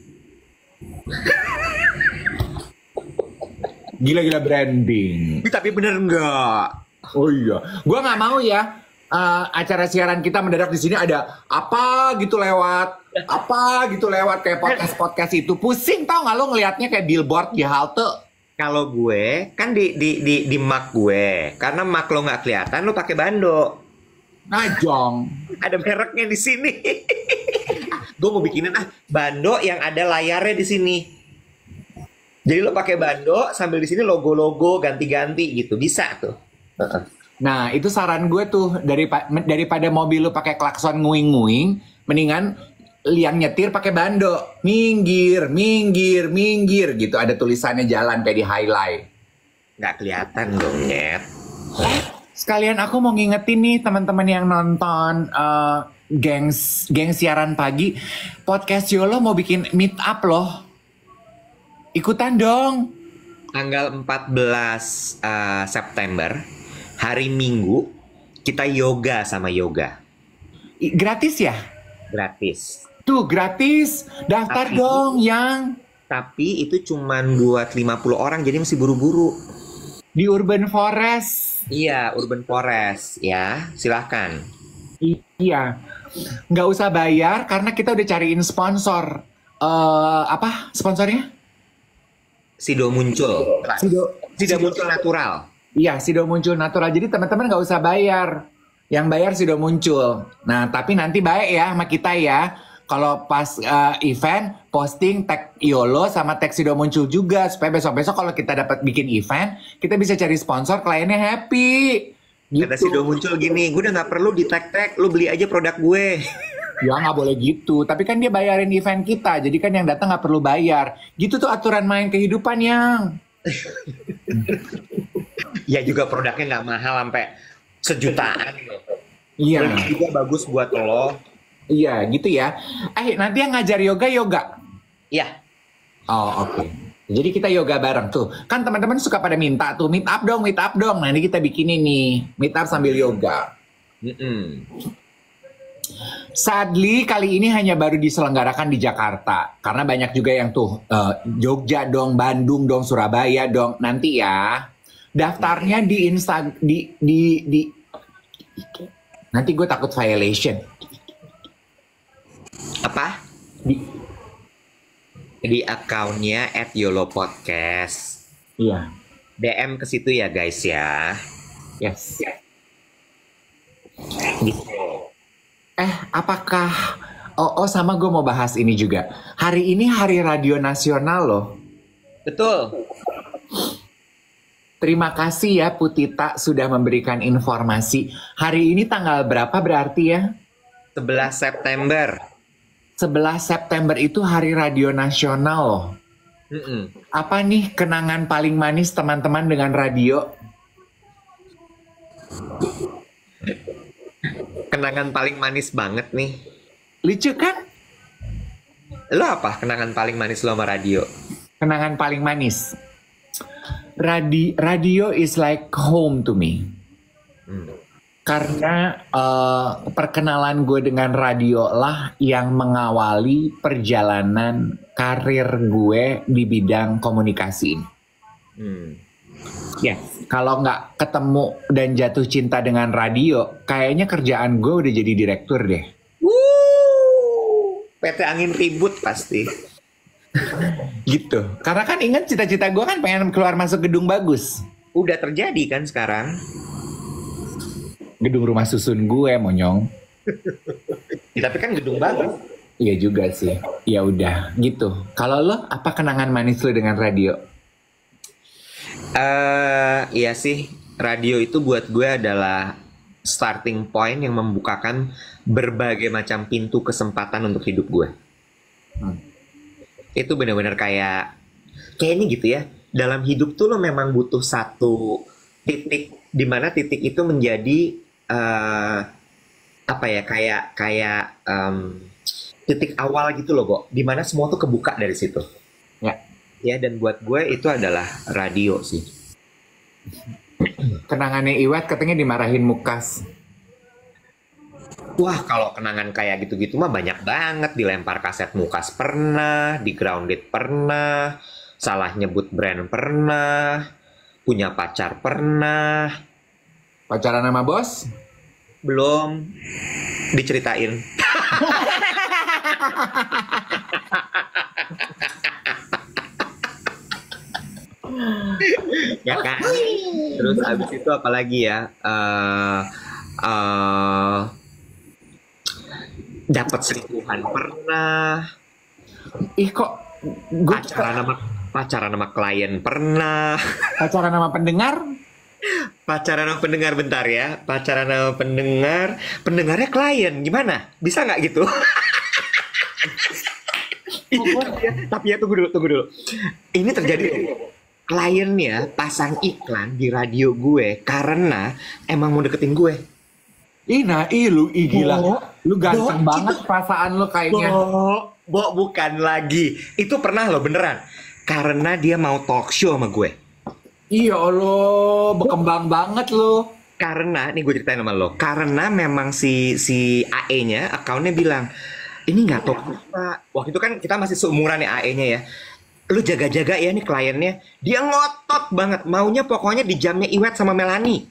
B: Gila-gila branding.
A: Tapi bener nggak?
B: Oh iya, gua nggak mau ya. Acara siaran kita mendadak di sini ada apa gitu lewat kayak podcast itu pusing tau nggak lo ngelihatnya kayak billboard di halte.
A: Kalau gue kan di mak gue, karena mak lo nggak kelihatan, lo pakai bando.
B: Najong.
A: Ada mereknya di sini. Gue mau bikinin bando yang ada layarnya di sini. Jadi lo pakai bando sambil di sini logo-logo ganti-ganti gitu, bisa tuh.
B: Nah itu saran gue tuh daripada mobil lu pakai klakson nguing-nguing, mendingan yang nyetir pakai bando, minggir gitu, ada tulisannya jalan kayak di highlight.
A: Nggak kelihatan dong, Nyet.
B: Sekalian aku mau ngingetin nih teman-teman yang nonton geng siaran pagi, podcast Yolo mau bikin meet up loh. Ikutan dong.
A: Tanggal 14 September, hari Minggu, kita yoga sama yoga.
B: Gratis ya?
A: Gratis.
B: Tuh gratis. Daftar
A: Tapi-
B: dong yang
A: Tapi itu cuman buat 50 orang, jadi mesti buru-buru.
B: di Urban Forest.
A: Iya, Urban Forest ya. Silahkan.
B: Iya. Nggak usah bayar karena kita udah cariin sponsor. Apa sponsornya?
A: Sido muncul. Sido muncul natural.
B: Iya, Sido muncul natural. Jadi teman-teman nggak usah bayar. Yang bayar Sido muncul. Nah, tapi nanti baik ya sama kita ya. Kalau pas event, posting tag YOLO sama tag Sido muncul juga. Supaya besok-besok kalau kita dapat bikin event, kita bisa cari sponsor, kliennya happy.
A: Kata Sido muncul gini, gue udah nggak perlu di tag-tag, lu beli aja produk gue.
B: Ya nggak boleh gitu. Tapi kan dia bayarin event kita. Jadi kan yang datang nggak perlu bayar. Gitu tuh aturan main kehidupan yang.
A: Ya juga produknya nggak mahal sampai sejutaan.
B: Iya.
A: Dan juga bagus buat lo.
B: Iya gitu ya. Nanti yang ngajar yoga.
A: Ya,
B: Oh oke. Jadi kita yoga bareng tuh. Kan teman-teman suka pada minta tuh. Meet up dong. Nah ini kita bikinin nih. Meet up sambil yoga. Sadly kali ini hanya baru diselenggarakan di Jakarta. Karena banyak juga yang tuh Jogja dong, Bandung dong, Surabaya dong. Nanti ya. Daftarnya di nanti gue takut violation.
A: apa?
B: Di,
A: Di akunnya @yolopodcast.
B: iya.
A: DM ke situ ya guys ya.
B: Yes.
A: Gitu.
B: Apakah sama gue mau bahas ini juga. Hari ini Hari Radio Nasional loh.
A: Betul.
B: Terima kasih ya Putita sudah memberikan informasi. Hari ini tanggal berapa berarti ya?
A: 11 September.
B: 11 September itu Hari Radio Nasional loh. Apa nih kenangan paling manis teman-teman dengan radio?
A: Kenangan paling manis banget nih.
B: Lucu kan?
A: Lo apa kenangan paling manis lo sama radio?
B: Kenangan paling manis. Radio is like home to me. Karena perkenalan gue dengan radio lah yang mengawali perjalanan karir gue di bidang komunikasi ini. Ya, kalau nggak ketemu dan jatuh cinta dengan radio, kayaknya kerjaan gue udah jadi direktur deh.
A: PT Angin Ribut pasti.
B: Gitu. Karena kan ingat cita-cita gue kan pengen keluar masuk gedung bagus.
A: Udah terjadi kan sekarang.
B: Gedung rumah susun gue, monyong.
A: Ya, tapi kan gedung bagus.
B: Iya juga sih. Ya udah, gitu. Kalau lo, apa kenangan manis lo dengan radio?
A: Iya sih, radio itu buat gue adalah starting point yang membukakan berbagai macam pintu kesempatan untuk hidup gue. Itu benar-benar kayak ini gitu ya. Dalam hidup tuh lo memang butuh satu titik, di mana titik itu menjadi apa ya, kayak titik awal gitu loh, Bo. Di mana semua tuh kebuka dari situ.
B: Ya.
A: Ya, dan buat gue itu adalah radio sih.
B: Kenangannya Iwet katanya dimarahin Mukas.
A: Wah, kalau kenangan kayak gitu-gitu mah banyak banget. Dilempar kaset Mukas pernah, di grounded pernah, salah nyebut brand pernah, punya pacar pernah.
B: Pacaran sama bos?
A: Belum diceritain. Ya kan? Terus abis itu apalagi ya? Dapat selingkuhan pernah.
B: Ih kok gue
A: Pacaran sama klien pernah.
B: pacaran sama pendengar?
A: Pacaran sama pendengar, bentar ya. Pacaran sama pendengar. Pendengarnya klien, gimana? Bisa nggak gitu? Tapi ya tunggu dulu. Ini terjadi loh. Kliennya pasang iklan di radio gue karena emang mau deketin gue.
B: Lu gila. Lu ganteng
A: Bo,
B: banget perasaan lu kayaknya.
A: Bo, bukan lagi. Itu pernah loh beneran. karena dia mau talk show sama gue.
B: Iya Allah, berkembang banget lo.
A: Karena, nih gue ceritain sama lo, karena memang si AE-nya, akunnya bilang, ini nggak talk show, Pak. Waktu itu kan kita masih seumuran ya AE-nya ya. Lu jaga-jaga ya nih kliennya. Dia ngotot banget, maunya pokoknya di jamnya Iwet sama Melanie.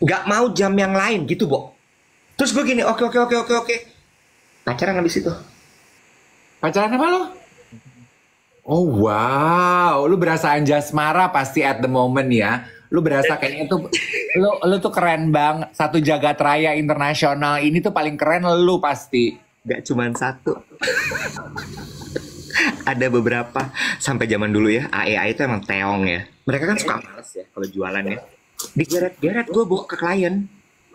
A: Nggak mau jam yang lain gitu, Bo. Terus gue gini, oke. Pacaran habis itu.
B: Pacaran apa lo? Oh wow, lu berasa Anjasmara pasti at the moment ya. Lu berasa kayaknya tuh, lu tuh keren banget. Satu jagat raya internasional ini tuh paling keren lu pasti.
A: Gak cuman satu. Ada beberapa. Sampai zaman dulu ya, AE itu emang teong ya. Mereka kan suka males ya kalau jualan ya. Digeret-geret gue bawa ke klien.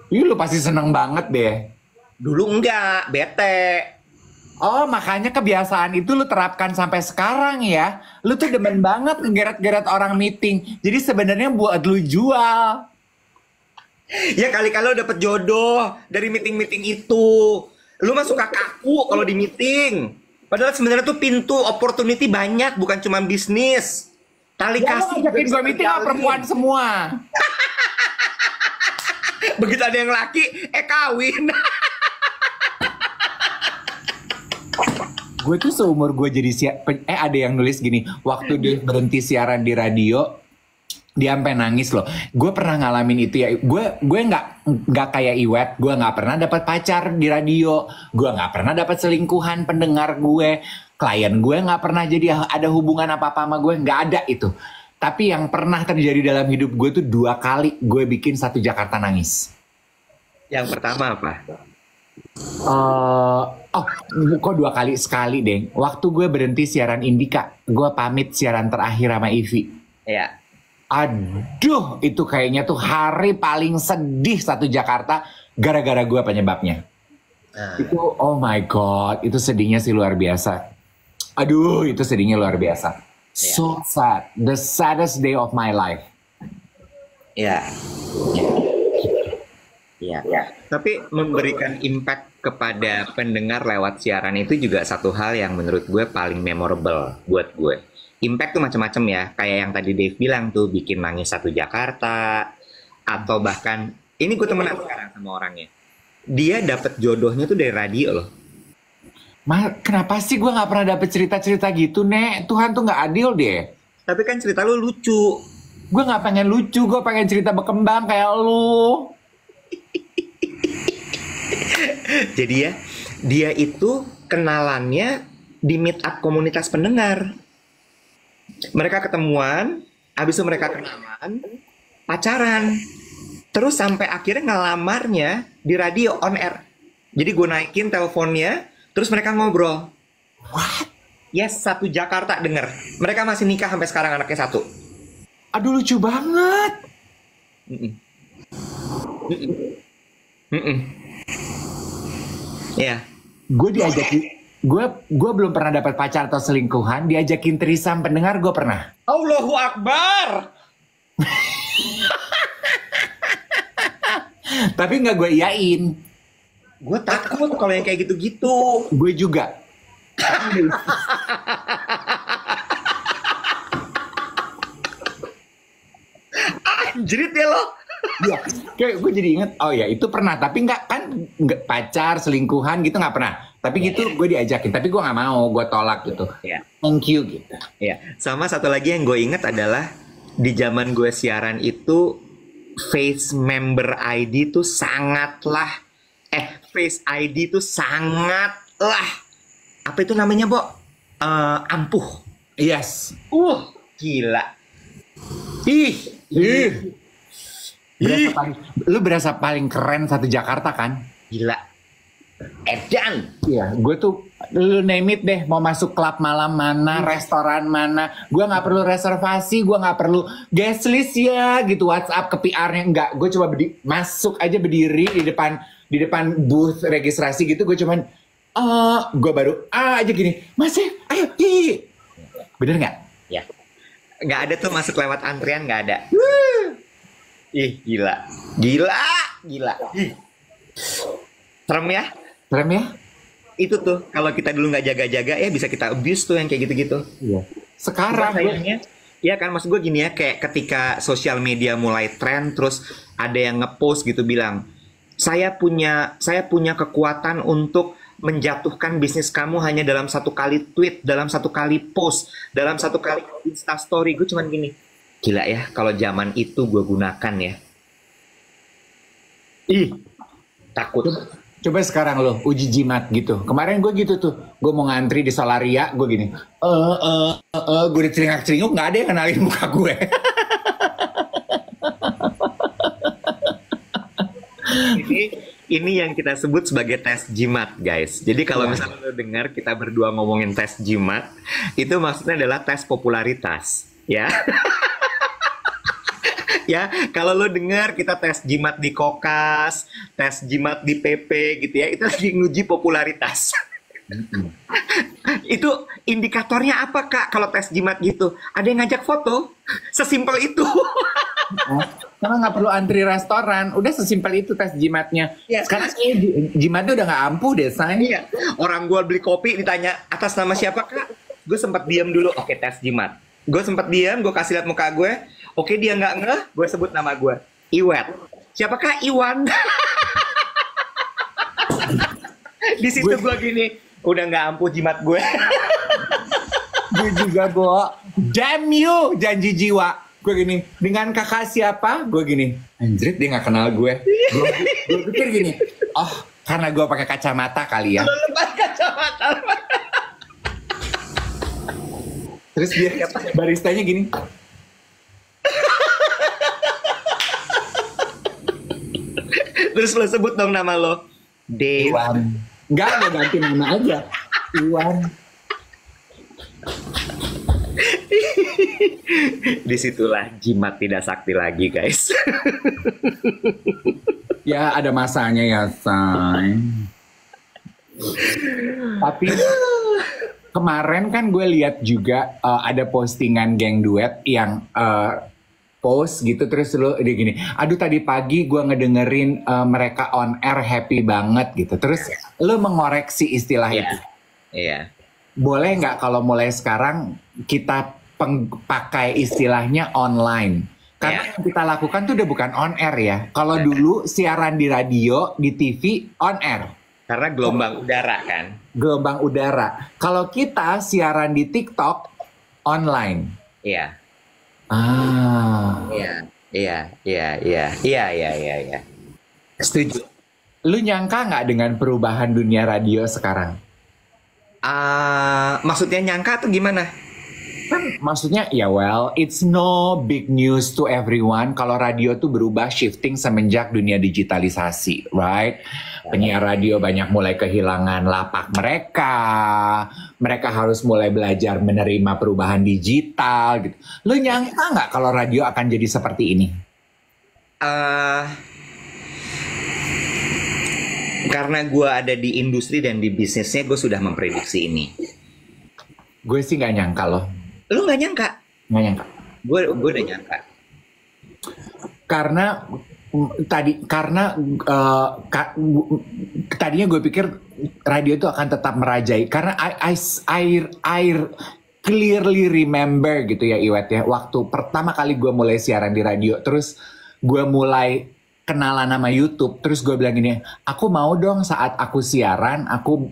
B: Ih, lu pasti seneng banget deh.
A: Dulu enggak, bete.
B: Oh, makanya kebiasaan itu lu terapkan sampai sekarang ya. Lu tuh demen banget ngegeret-geret orang meeting. Jadi sebenarnya buat lu jual.
A: Ya kali-kali lo dapet jodoh dari meeting-meeting itu. Lu mah suka kaku kalau di meeting. Padahal sebenarnya tuh pintu opportunity banyak, bukan cuma bisnis. Tali
B: Ya,
A: kasih.
B: lu ngajakin gue meeting sama perempuan semua.
A: Begitu ada yang laki, kawin.
B: Gue tuh seumur gue jadi ada yang nulis gini, waktu dia berhenti siaran di radio, dia sampai nangis loh. Gue pernah ngalamin itu ya. Gue nggak kayak Iwet, gue nggak pernah dapat pacar di radio, gue nggak pernah dapat selingkuhan pendengar gue, klien gue nggak pernah jadi ada hubungan apa-apa sama gue, nggak ada itu. Tapi yang pernah terjadi dalam hidup gue tuh 2 kali gue bikin satu Jakarta nangis.
A: Yang pertama apa?
B: Kok 2 kali, sekali deh. Waktu gue berhenti siaran Indika, gue pamit siaran terakhir sama Ivy.
A: Ya.
B: Aduh, itu kayaknya tuh hari paling sedih satu Jakarta gara-gara gue penyebabnya. Itu oh my god, itu sedihnya sih luar biasa. Aduh, itu sedihnya luar biasa. So sad, the saddest day of my life.
A: Ya. Tapi memberikan impact kepada pendengar lewat siaran itu juga satu hal yang menurut gue paling memorable buat gue. Impact tuh macam-macam ya, kayak yang tadi Dave bilang tuh, bikin nangis satu Jakarta, atau bahkan ini gue temenan sekarang sama orangnya. Dia dapet jodohnya tuh dari radio loh.
B: Kenapa sih gue nggak pernah dapet cerita-cerita gitu, Nek? Tuhan tuh nggak adil deh.
A: Tapi kan cerita lu lucu.
B: Gue nggak pengen lucu, gue pengen cerita berkembang kayak lu.
A: Jadi ya, dia itu kenalannya di meet up komunitas pendengar. Mereka ketemuan, habis itu mereka kenalan, pacaran. Terus sampai akhirnya ngelamarnya di radio on air. Jadi gue naikin teleponnya, terus mereka ngobrol.
B: What?
A: Yes, satu Jakarta denger. Mereka masih nikah sampai sekarang, anaknya 1.
B: Aduh, lucu banget.
A: Ya.
B: Gue diajakin, gue belum pernah dapat pacar atau selingkuhan. Diajakin trisam pendengar gue pernah.
A: Allahu Akbar.
B: Tapi nggak gue iyain.
A: Gue takut kalau yang kayak gitu-gitu.
B: Gue juga.
A: Anjrit ya lo.
B: Ya, kayak gue jadi inget, oh ya itu pernah, tapi nggak pacar, selingkuhan gitu nggak pernah. Tapi gitu gue diajakin, tapi gue nggak mau, gue tolak gitu.
A: Ya.
B: Thank you gitu.
A: Ya. Sama satu lagi yang gue inget adalah di zaman gue siaran itu Face Member ID tuh sangatlah, Face ID tuh sangatlah, apa itu namanya, Bo? Ampuh.
B: Yes.
A: Gila.
B: Lu berasa paling keren satu Jakarta kan?
A: Gila. Edan.
B: Iya, gue tuh lu name it deh, mau masuk klub malam mana, restoran mana, gue nggak perlu reservasi, gue nggak perlu guest list ya gitu, WhatsApp ke PR-nya nggak, gue coba masuk aja berdiri di depan booth registrasi gitu, gue cuman gue baru aja gini, masih, ayo, bener nggak?
A: Ya. Nggak ada tuh masuk lewat antrian, nggak ada. Ih, gila. Ih. Serem ya?
B: Serem ya?
A: Itu tuh, kalau kita dulu nggak jaga-jaga ya bisa kita abuse tuh yang kayak gitu-gitu.
B: Iya. Sekarang
A: sayangnya, ya kan maksud gue gini ya, kayak ketika sosial media mulai tren, terus ada yang ngepost gitu bilang, saya punya kekuatan untuk menjatuhkan bisnis kamu hanya dalam satu kali tweet, dalam satu kali post, dalam satu kali Insta story. Gue cuman gini, gila ya, kalau zaman itu gue gunakan ya. Ih, takut.
B: coba sekarang lo uji jimat gitu. Kemarin gue gitu tuh, gue mau ngantri di Solaria, gue gini, gue dicelingak-celinguk, nggak ada yang kenalin muka gue.
A: Ini yang kita sebut sebagai tes jimat, guys. Jadi kalau
B: Iya.
A: misalnya lo dengar kita berdua ngomongin tes jimat, itu maksudnya adalah tes popularitas, ya. Ya, kalau lo dengar kita tes jimat di Kokas, tes jimat di PP gitu ya, itu lagi nguji popularitas. Itu indikatornya apa, Kak? Kalau tes jimat gitu, ada yang ngajak foto, sesimpel itu.
B: Oh, karena nggak perlu antri restoran, udah sesimpel itu tes jimatnya.
A: Iya.
B: Sekarang jimatnya udah nggak ampuh deh, say.
A: Iya, orang gue beli kopi ditanya atas nama siapa, Kak? Gue sempat diam dulu. Oke, tes jimat. Gue sempat diam, gue kasih lihat muka gue. Oke, dia nggak ngeh, gue sebut nama gue. Iwet. Siapakah Iwan? Di situ gue gini, udah nggak ampuh jimat gue.
B: Gue juga, Bo. Damn you, janji jiwa. Gue gini, dengan kakak siapa? Gue gini, anjrit dia nggak kenal gue. Gue pikir gini, oh karena gue pakai kacamata kali ya.
A: Lo lepas kacamata.
B: Terus dia baristanya gini,
A: Terus lo sebut dong nama lo. Dave.
B: Iwan. Enggak, gue ganti nama aja. Iwan.
A: Disitulah jimat tidak sakti lagi, guys.
B: Ya ada masanya ya, say. Tapi kemarin kan gue lihat juga ada postingan geng duet yang post gitu, terus lu dia gini, aduh tadi pagi gue ngedengerin mereka on air happy banget gitu, terus lu mengoreksi istilah
A: Iya.
B: itu.
A: Iya.
B: Boleh nggak kalau mulai sekarang kita pakai istilahnya online? Karena yang kita lakukan tuh udah bukan on air ya. Kalau dulu siaran di radio, di TV on air,
A: Karena gelombang udara kan.
B: gelombang udara. Kalau kita siaran di TikTok online.
A: Iya.
B: Ah,
A: Iya. Iya. Iya. Iya. Iya. Iya. Iya. Iya.
B: setuju. Lu nyangka nggak dengan perubahan dunia radio sekarang?
A: Maksudnya nyangka atau gimana?
B: Kan maksudnya ya well, it's no big news to everyone kalau radio tuh berubah shifting semenjak dunia digitalisasi, right? Penyiar radio banyak mulai kehilangan lapak mereka. Mereka harus mulai belajar menerima perubahan digital gitu. Lu nyangka nggak kalau radio akan jadi seperti ini?
A: Karena gue ada di industri dan di bisnisnya, gue sudah memprediksi ini.
B: Gue sih nggak nyangka loh.
A: Lu nggak nyangka?
B: Nggak nyangka.
A: Gue udah nyangka.
B: Karena tadinya gue pikir radio itu akan tetap merajai karena I clearly remember gitu ya Iwet ya, waktu pertama kali gue mulai siaran di radio, terus gue mulai kenalan nama YouTube, terus gue bilang gini, aku mau dong saat aku siaran aku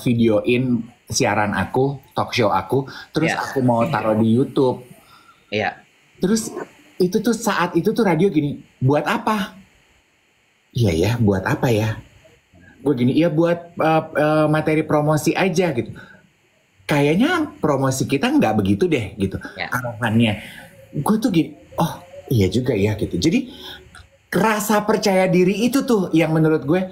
B: videoin siaran aku, talk show aku, terus
A: Ya.
B: aku mau taruh di YouTube.
A: Iya.
B: Terus itu tuh saat itu tuh radio gini, buat apa? Iya ya, buat apa ya? Gue gini, ya buat materi promosi aja gitu. Kayaknya promosi kita nggak begitu deh gitu
A: Ya.
B: arahannya. Gue tuh gini, oh iya juga ya gitu. Jadi rasa percaya diri itu tuh yang menurut gue,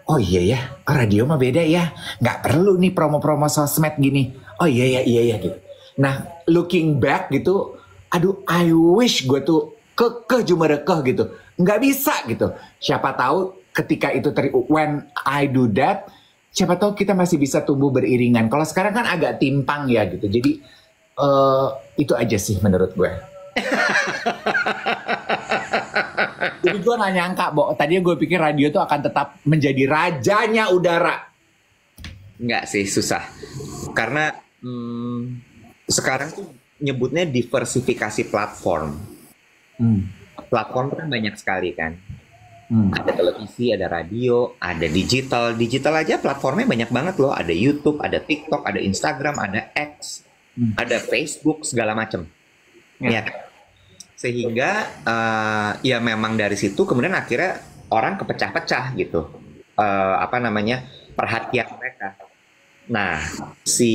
B: oh iya ya, radio mah beda ya. Nggak perlu nih promo-promo sosmed gini. Oh iya ya gitu. Nah, looking back gitu, aduh, I wish gue tuh jumerekeh gitu. Nggak bisa gitu. Siapa tahu ketika itu when I do that, siapa tahu kita masih bisa tumbuh beriringan. Kalau sekarang kan agak timpang ya gitu. Jadi itu aja sih menurut gue. Jadi gue gak nyangka, Bo. Tadinya gue pikir radio tuh akan tetap menjadi rajanya udara.
A: Nggak sih, susah. Karena sekarang tuh nyebutnya diversifikasi platform.
B: Hmm.
A: Platform kan banyak sekali kan.
B: Hmm.
A: Ada televisi, ada radio, ada digital. Digital aja platformnya banyak banget loh. Ada YouTube, ada TikTok, ada Instagram, ada X, ada Facebook, segala macam.
B: Ya.
A: Ya. Sehingga ya memang dari situ kemudian akhirnya orang kepecah-pecah gitu. Apa namanya, perhatian mereka. Nah, si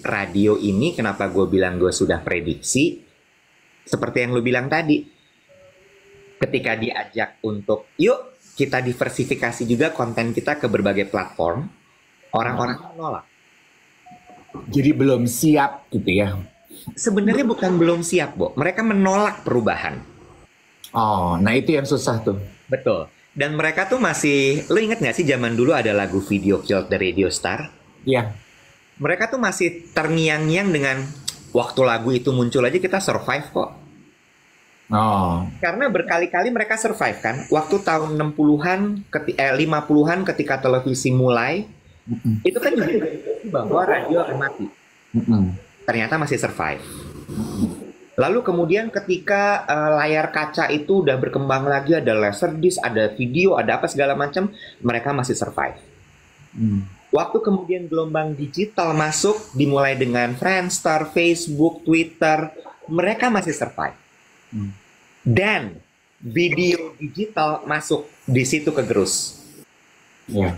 A: radio ini kenapa gue bilang gue sudah prediksi, seperti yang lu bilang tadi, ketika diajak untuk yuk kita diversifikasi juga konten kita ke berbagai platform, orang-orang menolak.
B: Jadi belum siap gitu ya.
A: Sebenarnya bukan belum siap, Bo. Mereka menolak perubahan.
B: Oh, nah itu yang susah tuh.
A: Betul. Dan mereka tuh masih, lu inget gak sih zaman dulu ada lagu Video Killed the Radio Star?
B: Iya.
A: Mereka tuh masih terngiang-ngiang dengan waktu lagu itu muncul aja kita survive kok.
B: Oh.
A: Karena berkali-kali mereka survive kan. Waktu tahun 60-an, 50-an ketika televisi mulai, itu kan juga bahwa radio akan mati. Ternyata masih survive. Lalu kemudian ketika layar kaca itu udah berkembang lagi, ada laserdisc, ada video, ada apa segala macam, mereka masih survive. Waktu kemudian gelombang digital masuk, dimulai dengan Friendster, Facebook, Twitter, mereka masih survive. Dan video digital masuk di situ kegerus.
B: Ya.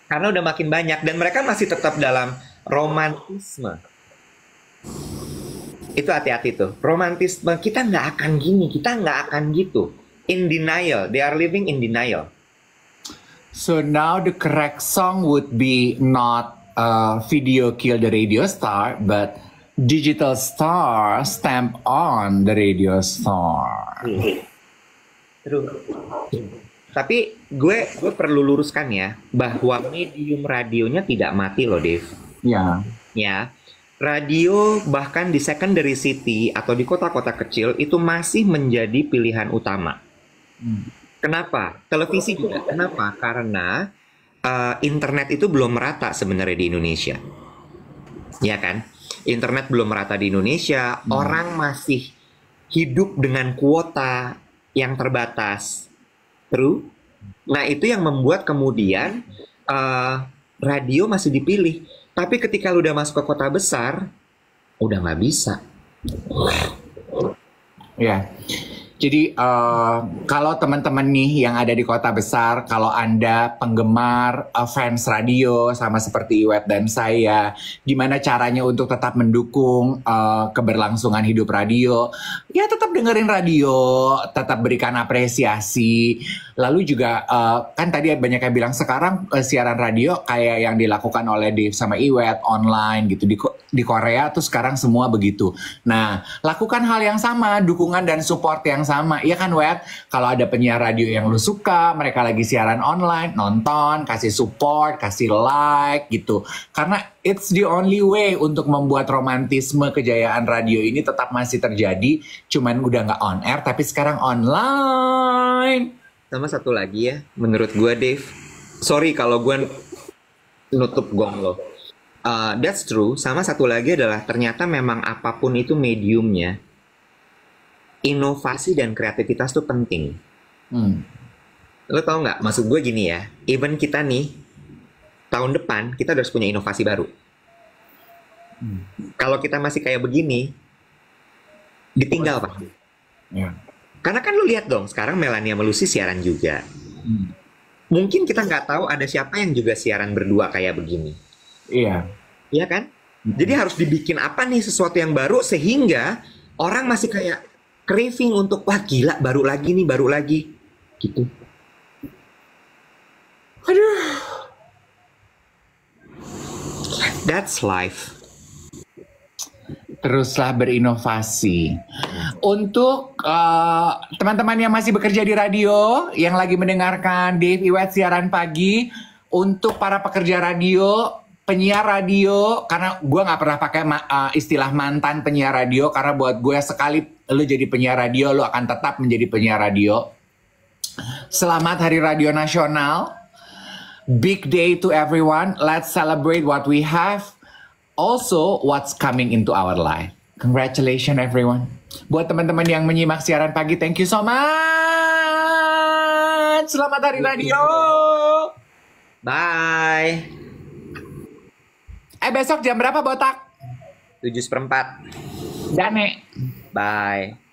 A: Karena udah makin banyak dan mereka masih tetap dalam romantisme. Itu hati-hati tuh. Romantisme kita nggak akan gini, kita nggak akan gitu. In denial, they are living in denial.
B: So now the correct song would be not Video Kill the Radio Star, but Digital Star Stamp on the Radio Star.
A: Terus. Tapi gue perlu luruskan ya bahwa medium radionya tidak mati loh, Dev.
B: Ya.
A: Ya, radio bahkan di secondary city atau di kota-kota kecil itu masih menjadi pilihan utama. Kenapa? Televisi juga. Kenapa? Karena internet itu belum merata sebenarnya di Indonesia. Ya kan? Internet belum merata di Indonesia. Orang masih hidup dengan kuota yang terbatas. True? Nah, itu yang membuat kemudian radio masih dipilih. Tapi ketika lu udah masuk ke kota besar, udah nggak bisa.
B: Ya. Jadi kalau teman-teman nih yang ada di kota besar, kalau Anda penggemar fans radio sama seperti Iwet dan saya, gimana caranya untuk tetap mendukung keberlangsungan hidup radio? Ya tetap dengerin radio, tetap berikan apresiasi. Lalu juga kan tadi banyak yang bilang sekarang siaran radio kayak yang dilakukan oleh Dave sama Iwet online gitu di Korea tuh sekarang semua begitu. Nah, lakukan hal yang sama, dukungan dan support yang sama. Iya kan, Wet? Kalau ada penyiar radio yang lu suka, mereka lagi siaran online, nonton, kasih support, kasih like gitu. Karena it's the only way untuk membuat romantisme kejayaan radio ini tetap masih terjadi. Cuman udah nggak on air, tapi sekarang online.
A: Sama satu lagi ya, menurut gue, Dave. Sorry kalau gue nutup gong lo. That's true. Sama satu lagi adalah ternyata memang apapun itu mediumnya, inovasi dan kreativitas tuh penting. Lo tau nggak? Maksud gue gini ya, even kita nih tahun depan kita harus punya inovasi baru. Kalau kita masih kayak begini, ditinggal Pak.
B: Ya.
A: Karena kan lu lihat dong, sekarang Melania Melusi siaran juga. Mungkin kita nggak tahu ada siapa yang juga siaran berdua kayak begini.
B: Iya.
A: Iya kan? Jadi harus dibikin apa nih sesuatu yang baru sehingga orang masih kayak craving untuk wah gila baru lagi nih, baru lagi. Gitu. Aduh. That's life.
B: Teruslah berinovasi. Untuk teman-teman yang masih bekerja di radio, yang lagi mendengarkan Dave Iwet siaran pagi, untuk para pekerja radio, penyiar radio, karena gue nggak pernah pakai istilah mantan penyiar radio, karena buat gue sekali lo jadi penyiar radio, lo akan tetap menjadi penyiar radio. Selamat Hari Radio Nasional. Big day to everyone. Let's celebrate what we have. Also, what's coming into our life. Congratulations everyone. Buat teman-teman yang menyimak siaran pagi, thank you so much. Selamat Hari Radio.
A: Bye.
B: Besok jam berapa botak?
A: 7:04.
B: Dane.
A: Bye.